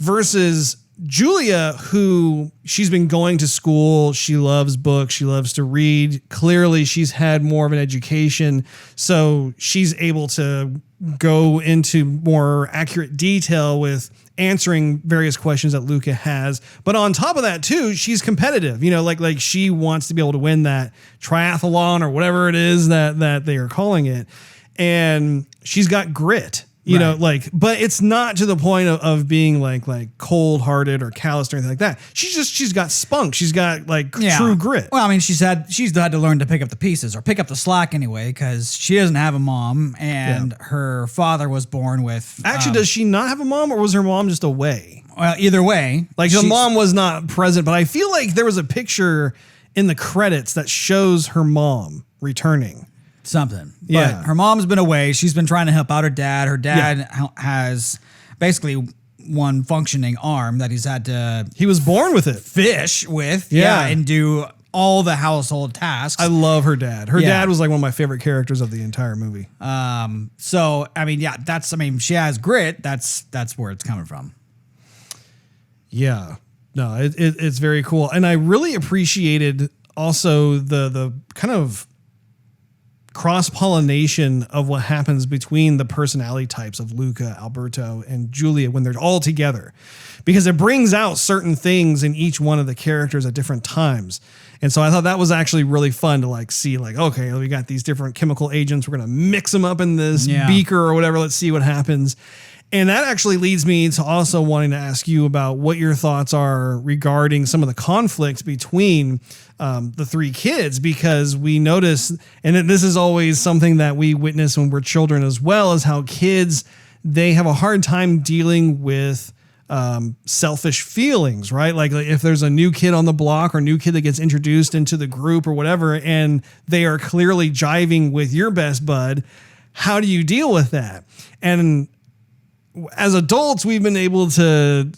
Versus Julia, who she's been going to school, she loves books, she loves to read. Clearly, she's had more of an education, so she's able to go into more accurate detail with answering various questions that Luca has. But on top of that, too, she's competitive. You know, like she wants to be able to win that triathlon or whatever it is that they are calling it, and she's got grit. You know, like, but it's not to the point of being like cold hearted or calloused or anything like that. She's got spunk. She's got like true grit. Well, I mean, she's had to learn to pick up the pieces or pick up the slack anyway, because she doesn't have a mom and her father was born with. Actually, does she not have a mom, or was her mom just away? Well, either way, like the mom was not present, but I feel like there was a picture in the credits that shows her mom returning. Something. But her mom's been away. She's been trying to help out her dad. Her dad has basically one functioning arm that he's had to... He was born with it. Fish with. And do all the household tasks. I love her dad. Her dad was like one of my favorite characters of the entire movie. So, I mean, she has grit. That's where it's coming from. Yeah. No, it's very cool. And I really appreciated also the kind of cross-pollination of what happens between the personality types of Luca, Alberto, and Julia when they're all together, because it brings out certain things in each one of the characters at different times. And so I thought that was actually really fun to like see, like, okay, we got these different chemical agents. We're going to mix them up in this beaker or whatever. Let's see what happens. And that actually leads me to also wanting to ask you about what your thoughts are regarding some of the conflict between the three kids, because we notice, and this is always something that we witness when we're children as well, is how kids, they have a hard time dealing with selfish feelings, right? Like if there's a new kid on the block or new kid that gets introduced into the group or whatever, and they are clearly jiving with your best bud, how do you deal with that? And as adults, we've been able to,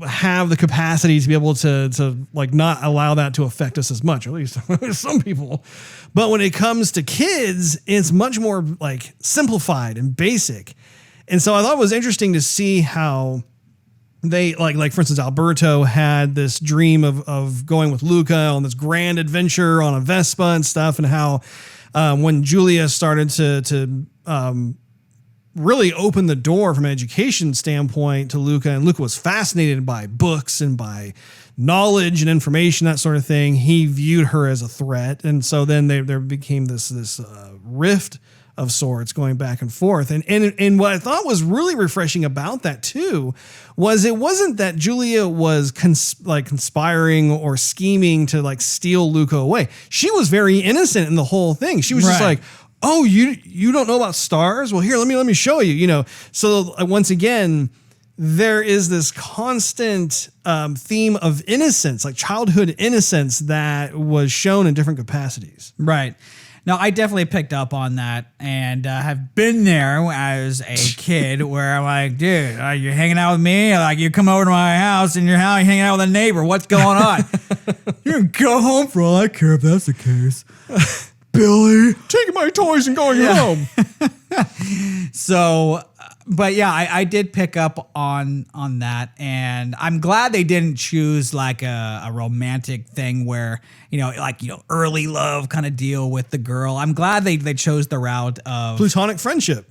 have the capacity to be able to like not allow that to affect us as much, or at least some people. But when it comes to kids, it's much more like simplified and basic. And so I thought it was interesting to see how they like for instance, Alberto had this dream of going with Luca on this grand adventure on a Vespa and stuff, and how when Julia started to really open the door from an education standpoint to Luca, and Luca was fascinated by books and by knowledge and information, that sort of thing, he viewed her as a threat. And so then there became this rift of sorts going back and forth. And what I thought was really refreshing about that too was it wasn't that Julia was conspiring or scheming to like steal Luca away. She was very innocent in the whole thing. She was just like, oh, you don't know about stars? Well, here, let me show you, So once again, there is this constant theme of innocence, like childhood innocence, that was shown in different capacities. Right. No, I definitely picked up on that, and have been there as a kid where I'm like, dude, you're hanging out with me? Like, you come over to my house and you're hanging out with a neighbor. What's going on? You can go home for all I care if that's the case. Billy, taking my toys and going home. So, but yeah, I did pick up on that, and I'm glad they didn't choose like a romantic thing where, early love kind of deal with the girl. I'm glad they chose the route of platonic friendship.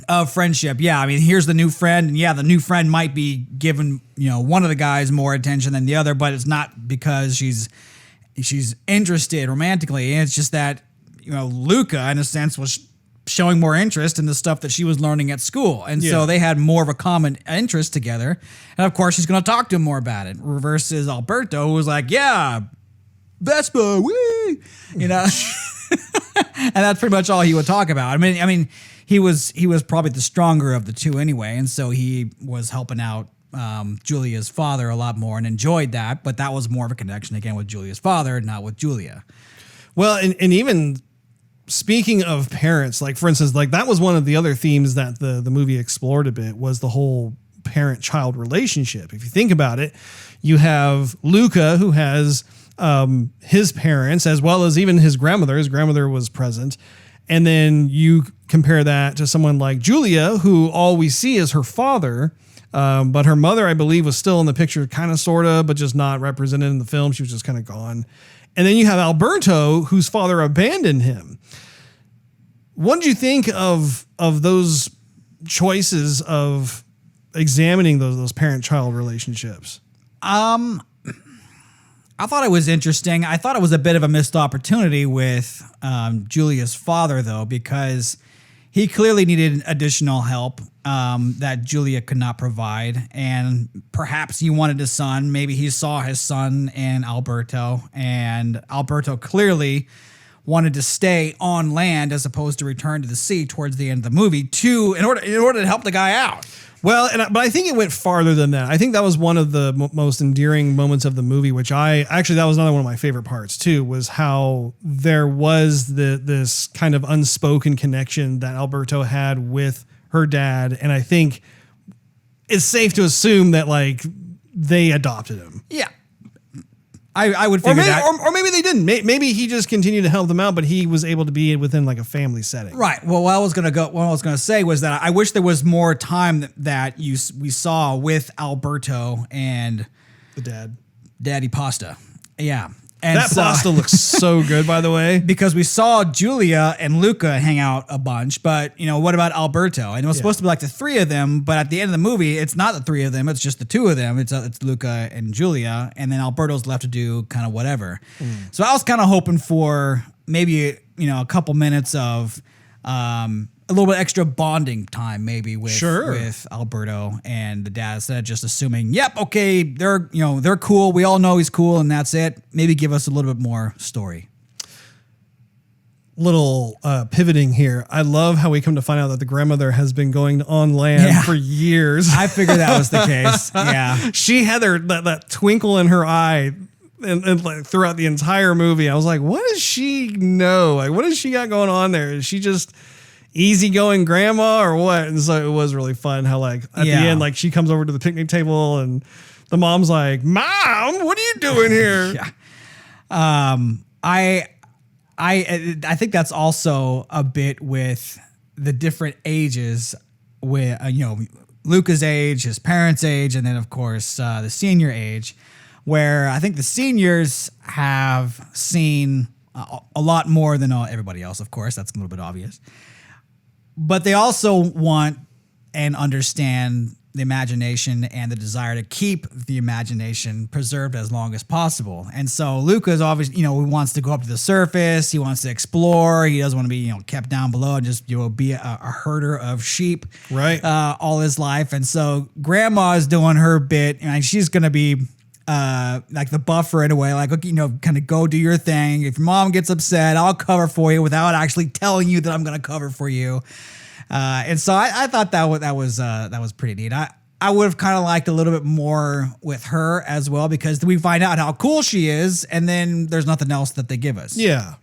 Of friendship. Yeah. I mean, here's the new friend, and yeah, the new friend might be giving, one of the guys more attention than the other, but it's not because she's interested romantically. It's just that, Luca, in a sense, was showing more interest in the stuff that she was learning at school. And so they had more of a common interest together. And of course, she's going to talk to him more about it. Versus Alberto, who was like, yeah, Vespa, wee, And that's pretty much all he would talk about. I mean, he was probably the stronger of the two anyway. And so he was helping out Julia's father a lot more and enjoyed that. But that was more of a connection again with Julia's father, not with Julia. Well, and even speaking of parents, like for instance, like that was one of the other themes that the movie explored a bit, was the whole parent-child relationship. If you think about it, you have Luca, who has his parents as well as even his grandmother. His grandmother was present. And then you compare that to someone like Julia, who all we see is her father. But her mother, I believe, was still in the picture, kind of, sort of, but just not represented in the film. She was just kind of gone. And then you have Alberto, whose father abandoned him. What did you think of those choices of examining those parent-child relationships? I thought it was interesting. I thought it was a bit of a missed opportunity with Julia's father, though, because he clearly needed additional help that Julia could not provide. And perhaps he wanted a son. Maybe he saw his son in Alberto, and Alberto clearly wanted to stay on land as opposed to return to the sea towards the end of the movie in order to help the guy out. Well, but I think it went farther than that. I think that was one of the most endearing moments of the movie, which that was another one of my favorite parts too, was how there was this kind of unspoken connection that Alberto had with her dad. And I think it's safe to assume that like they adopted him. Yeah. I would figure that. Or maybe they didn't. Maybe he just continued to help them out, but he was able to be within like a family setting. Right. Well, what I was going to say was that I wish there was more time that we saw with Alberto and the Daddy Pasta. Yeah. And that pasta looks so good, by the way. Because we saw Julia and Luca hang out a bunch, but what about Alberto? And it was supposed to be like the three of them, but at the end of the movie, it's not the three of them. It's just the two of them. It's Luca and Julia, and then Alberto's left to do kind of whatever. So I was kind of hoping for maybe a couple minutes of a little bit extra bonding time, maybe with Alberto and the dad, instead of just assuming, yep, okay, they're cool. We all know he's cool, and that's it. Maybe give us a little bit more story. Little pivoting here. I love how we come to find out that the grandmother has been going on land for years. I figured that was the case. Yeah, she had that twinkle in her eye. And like throughout the entire movie, I was like, what does she know? Like, what has she got going on there? Is she just easygoing grandma or what? And so it was really fun how like at the end, like she comes over to the picnic table and the mom's like, "Mom, what are you doing here?" I think that's also a bit with the different ages with, Luca's age, his parents' age, and then of course the senior age, where I think the seniors have seen a lot more than everybody else. Of course, that's a little bit obvious, but they also want and understand the imagination and the desire to keep the imagination preserved as long as possible. And so Luca's obviously, he wants to go up to the surface. He wants to explore. He doesn't want to be, kept down below and just, be a herder of sheep, right? All his life. And so grandma's doing her bit, and she's going to be like the buffer in a way, like, kind of go do your thing. If your mom gets upset, I'll cover for you without actually telling you that I'm going to cover for you. And so I thought that was pretty neat. I would have kind of liked a little bit more with her as well, because we find out how cool she is, and then there's nothing else that they give us. Yeah.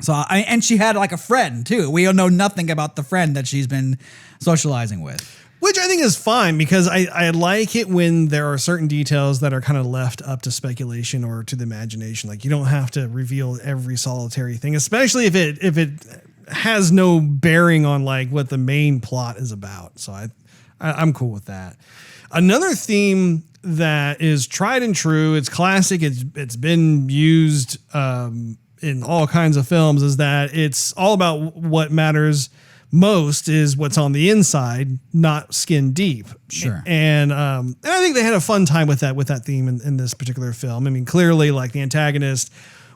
So and she had like a friend too. We know nothing about the friend that she's been socializing with, which I think is fine, because I like it when there are certain details that are kind of left up to speculation or to the imagination. Like you don't have to reveal every solitary thing, especially if it has no bearing on like what the main plot is about. So I'm cool with that. Another theme that is tried and true, it's classic, it's been used in all kinds of films, is that it's all about what matters most is what's on the inside, not skin deep. Sure. And I think they had a fun time with that theme in this particular film. I mean, clearly like the antagonist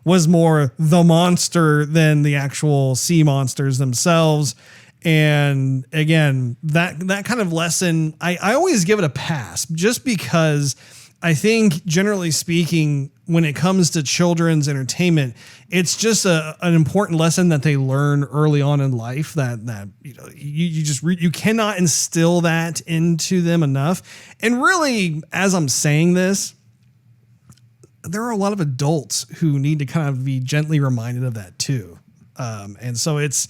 was more the monster than the actual sea monsters themselves. And again, that kind of lesson, I always give it a pass, just because I think generally speaking, when it comes to children's entertainment, it's just an important lesson that they learn early on in life that you cannot instill that into them enough. And really, as I'm saying this, there are a lot of adults who need to kind of be gently reminded of that too. And so it's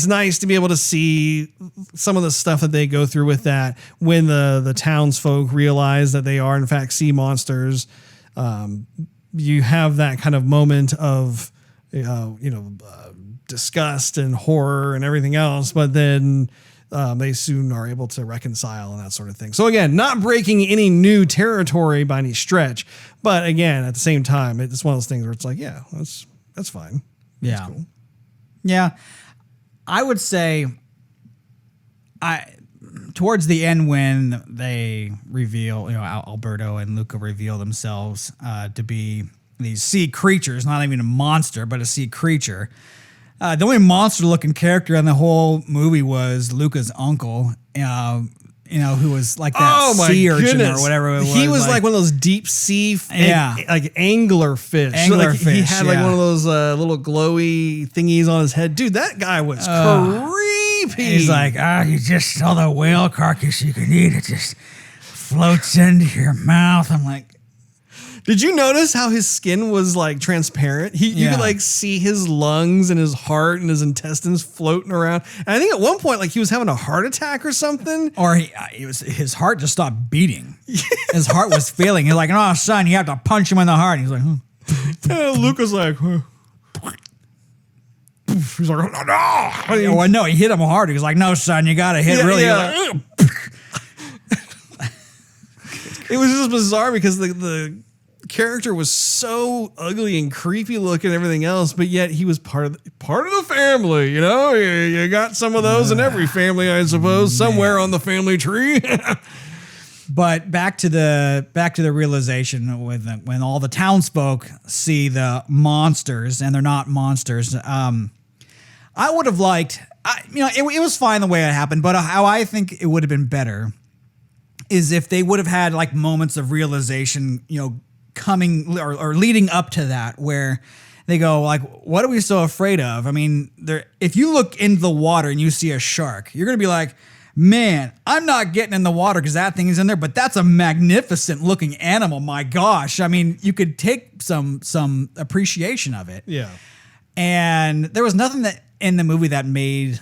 nice to be able to see some of the stuff that they go through with that when the townsfolk realize that they are in fact sea monsters. You have that kind of moment of, disgust and horror and everything else, but then they soon are able to reconcile and that sort of thing. So again, not breaking any new territory by any stretch, but again, at the same time, it's one of those things where it's like, yeah, that's fine. Yeah. That's cool. Yeah. I would say towards the end when they reveal, Alberto and Luca reveal themselves to be these sea creatures, not even a monster, but a sea creature. The only monster-looking character in the whole movie was Luca's uncle, who was like that sea urchin or whatever it was. He was like one of those deep sea, like angler fish. He had like one of those little glowy thingies on his head. Dude, that guy was creepy. He's like, you just saw the whale carcass you can eat. It just floats into your mouth. I'm like, did you notice how his skin was like transparent? You could like see his lungs and his heart and his intestines floating around. And I think at one point, like he was having a heart attack or something. Or his heart just stopped beating. His heart was failing. He's like, "Oh, son, you have to punch him in the heart." And he's like, And Luca's like, he's like, no. Well, no, he hit him hard. He was like, "No, son, you got to hit really." Yeah. It was just bizarre because the character was so ugly and creepy looking and everything else, but yet he was part of the family. You got some of those in every family, I suppose, somewhere on the family tree. But back to the realization when all the townsfolk see the monsters and they're not monsters. I would have liked, it was fine the way it happened, but how I think it would have been better is if they would have had like moments of realization, coming or leading up to that, where they go like, what are we so afraid of? I mean, if you look into the water and you see a shark, you're going to be like, man, I'm not getting in the water because that thing is in there, but that's a magnificent looking animal. My gosh. I mean, you could take some appreciation of it. Yeah. And there was nothing that in the movie that made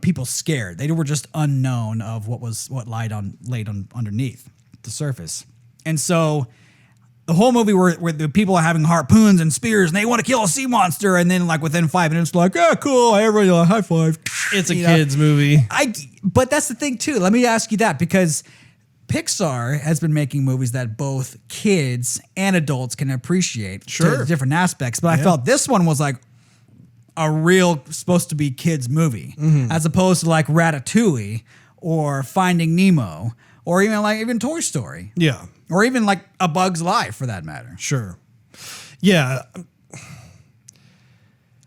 people scared. They were just unknown of what laid on underneath the surface. And so the whole movie where the people are having harpoons and spears and they want to kill a sea monster, and then like within 5 minutes, like, oh, cool, everybody like, high five. It's a kid's movie. But that's the thing too. Let me ask you that, because Pixar has been making movies that both kids and adults can appreciate to different aspects. But I felt this one was like a real supposed to be kids movie, as opposed to like Ratatouille or Finding Nemo or even Toy Story. Yeah. Or even like A Bug's Life, for that matter. Sure. Yeah.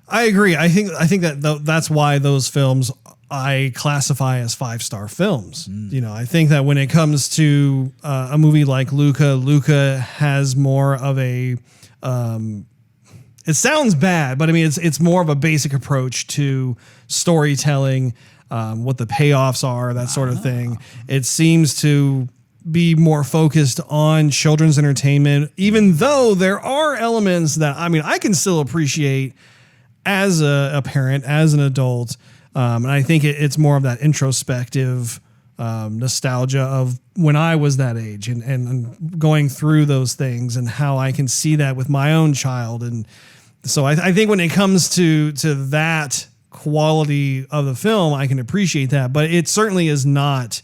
I agree. I think that that's why those films I classify as 5-star films. I think that when it comes to a movie like Luca has more of a, it sounds bad, but I mean, it's more of a basic approach to storytelling, what the payoffs are, that sort of thing. It seems to be more focused on children's entertainment, even though there are elements that, I mean, I can still appreciate as a parent, as an adult. And I think it's more of that introspective nostalgia of when I was that age and going through those things and how I can see that with my own child. And so I think when it comes to that quality of the film, I can appreciate that, but it certainly is not,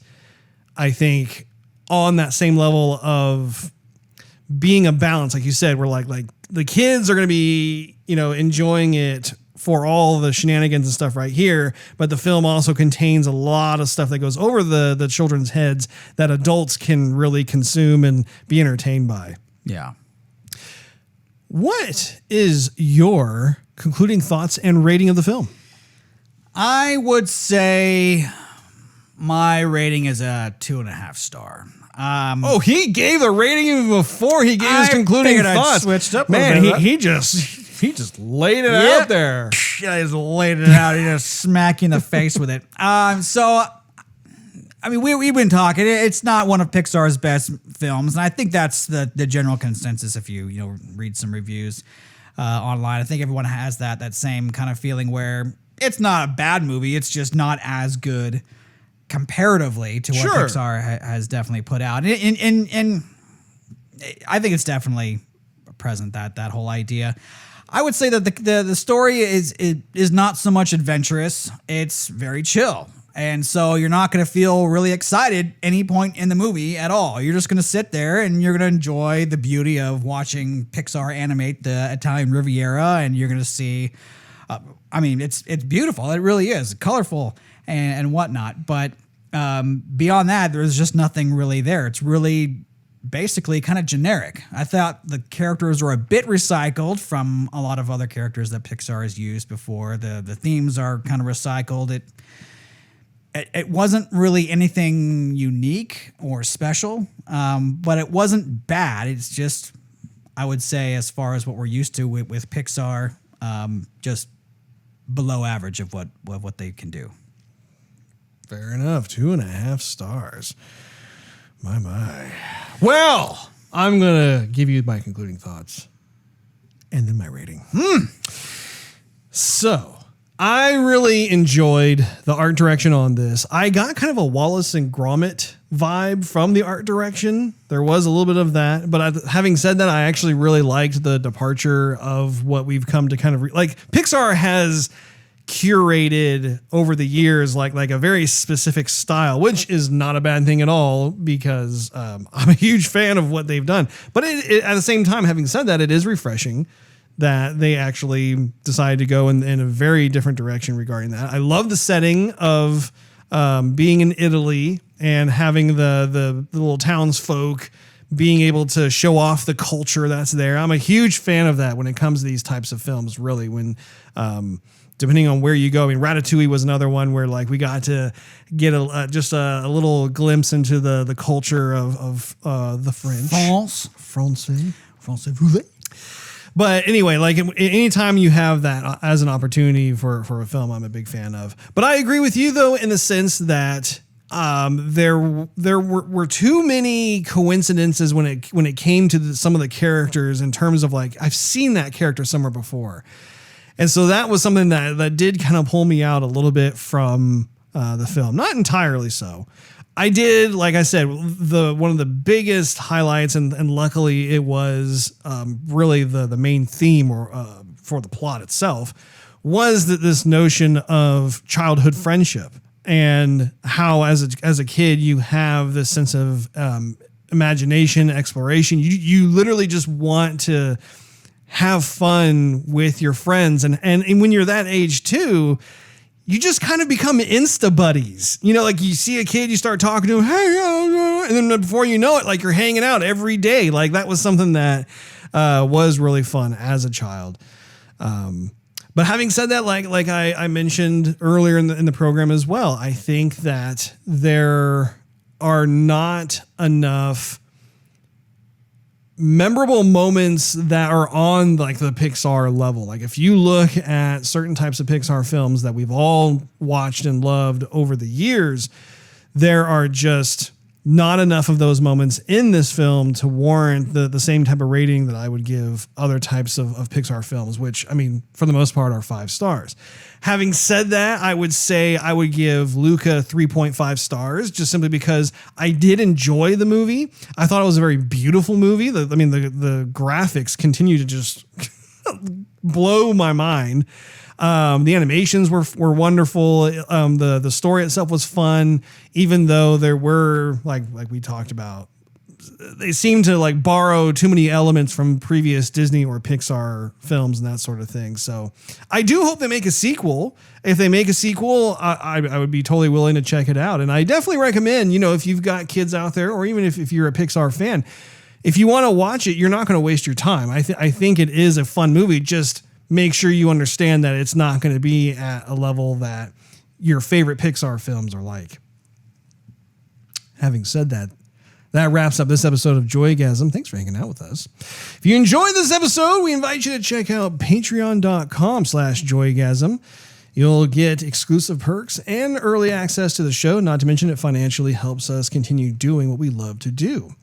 I think, on that same level of being a balance. Like you said, we're like the kids are going to be, enjoying it for all the shenanigans and stuff right here, but the film also contains a lot of stuff that goes over the children's heads that adults can really consume and be entertained by. Yeah. What is your concluding thoughts and rating of the film? I would say my rating is a 2.5 star. He gave the rating even before he gave his concluding thoughts. Switched up. Man, he just laid it out there. Yeah, he just laid it out. He just smack you in the face with it. So, I mean, we've been talking. It's not one of Pixar's best films, and I think that's the general consensus. If you read some reviews online, I think everyone has that same kind of feeling where it's not a bad movie. It's just not as good comparatively to what Pixar has definitely put out. And I think it's definitely present, that whole idea. I would say that the story is not so much adventurous. It's very chill. And so you're not going to feel really excited any point in the movie at all. You're just going to sit there and you're going to enjoy the beauty of watching Pixar animate the Italian Riviera, and you're going to see, it's beautiful. It really is colorful and whatnot. But beyond that, there's just nothing really there. It's really basically kind of generic. I thought the characters were a bit recycled from a lot of other characters that Pixar has used before. The themes are kind of recycled. It wasn't really anything unique or special, but it wasn't bad. It's just, I would say, as far as what we're used to with Pixar, just below average of what they can do. Fair enough. 2.5 stars. My. Well, I'm going to give you my concluding thoughts and then my rating. So, I really enjoyed the art direction on this. I got kind of a Wallace and Gromit vibe from the art direction. There was a little bit of that. But having said that, I actually really liked the departure of what we've come to kind of... Pixar has curated over the years like a very specific style, which is not a bad thing at all, because I'm a huge fan of what they've done. But at the same time, having said that, it is refreshing that they actually decided to go in a very different direction regarding that. I love the setting of being in Italy and having the little townsfolk being able to show off the culture that's there. I'm a huge fan of that when it comes to these types of films, really, when depending on where you go. I mean, Ratatouille was another one where we got to get just a little glimpse into the culture of the French. Français voulez. But anyway, anytime you have that as an opportunity for a film, I'm a big fan of. But I agree with you, though, in the sense that there were too many coincidences when it came to some of the characters, in terms of I've seen that character somewhere before. And so that was something that did kind of pull me out a little bit from the film. Not entirely so. I did, like I said, one of the biggest highlights, and luckily it was really the main theme or for the plot itself, was that this notion of childhood friendship and how as a kid you have this sense of imagination, exploration. You literally just want to have fun with your friends, and when you're that age too, you just kind of become insta buddies. You know, like you see a kid, you start talking to him, hey, and then before you know it, like you're hanging out every day. Like that was something that was really fun as a child. But having said that, like I mentioned earlier in the program as well, I think that there are not enough memorable moments that are on like the Pixar level. Like if you look at certain types of Pixar films that we've all watched and loved over the years, there are just not enough of those moments in this film to warrant the same type of rating that I would give other types of Pixar films, which, I mean, for the most part are 5 stars. Having said that, I would say I would give Luca 3.5 stars, just simply because I did enjoy the movie. I thought it was a very beautiful movie. The graphics continue to just blow my mind. The animations were wonderful. The story itself was fun, even though there were like we talked about, they seem to like borrow too many elements from previous Disney or Pixar films and that sort of thing. So I do hope they make a sequel. If they make a sequel, I would be totally willing to check it out. And I definitely recommend, if you've got kids out there, or even if you're a Pixar fan, if you want to watch it, you're not going to waste your time. I think it is a fun movie. Just make sure you understand that it's not going to be at a level that your favorite Pixar films are like. Having said that, that wraps up this episode of Joygasm. Thanks for hanging out with us. If you enjoyed this episode, we invite you to check out patreon.com/Joygasm. You'll get exclusive perks and early access to the show, not to mention it financially helps us continue doing what we love to do.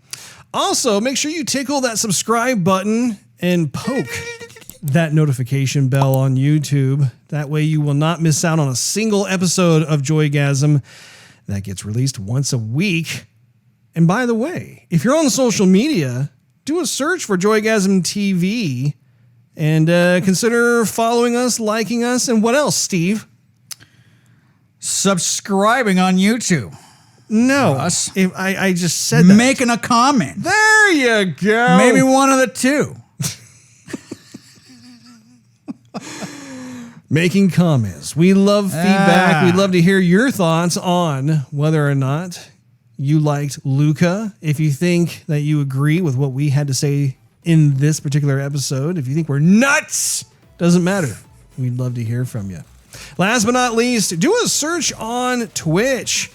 Also, make sure you tickle that subscribe button and poke that notification bell on YouTube. That way you will not miss out on a single episode of Joygasm that gets released once a week. And by the way, if you're on social media, do a search for Joygasm TV and consider following us, liking us, and what else, Steve? Subscribing on YouTube. No, Russ. I just said that. Making a comment. There you go. Maybe one of the two. Making comments. We love feedback. We'd love to hear your thoughts on whether or not you liked Luca. If you think that you agree with what we had to say in this particular episode, if you think we're nuts, doesn't matter. We'd love to hear from you. Last but not least, do a search on Twitch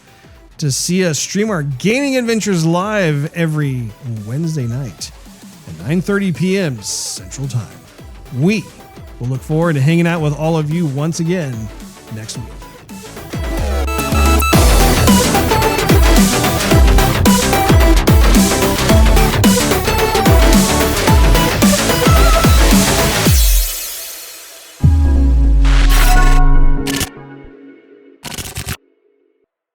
to see us stream our gaming adventures live every Wednesday night at 9:30 p.m. Central Time. We will look forward to hanging out with all of you once again next week.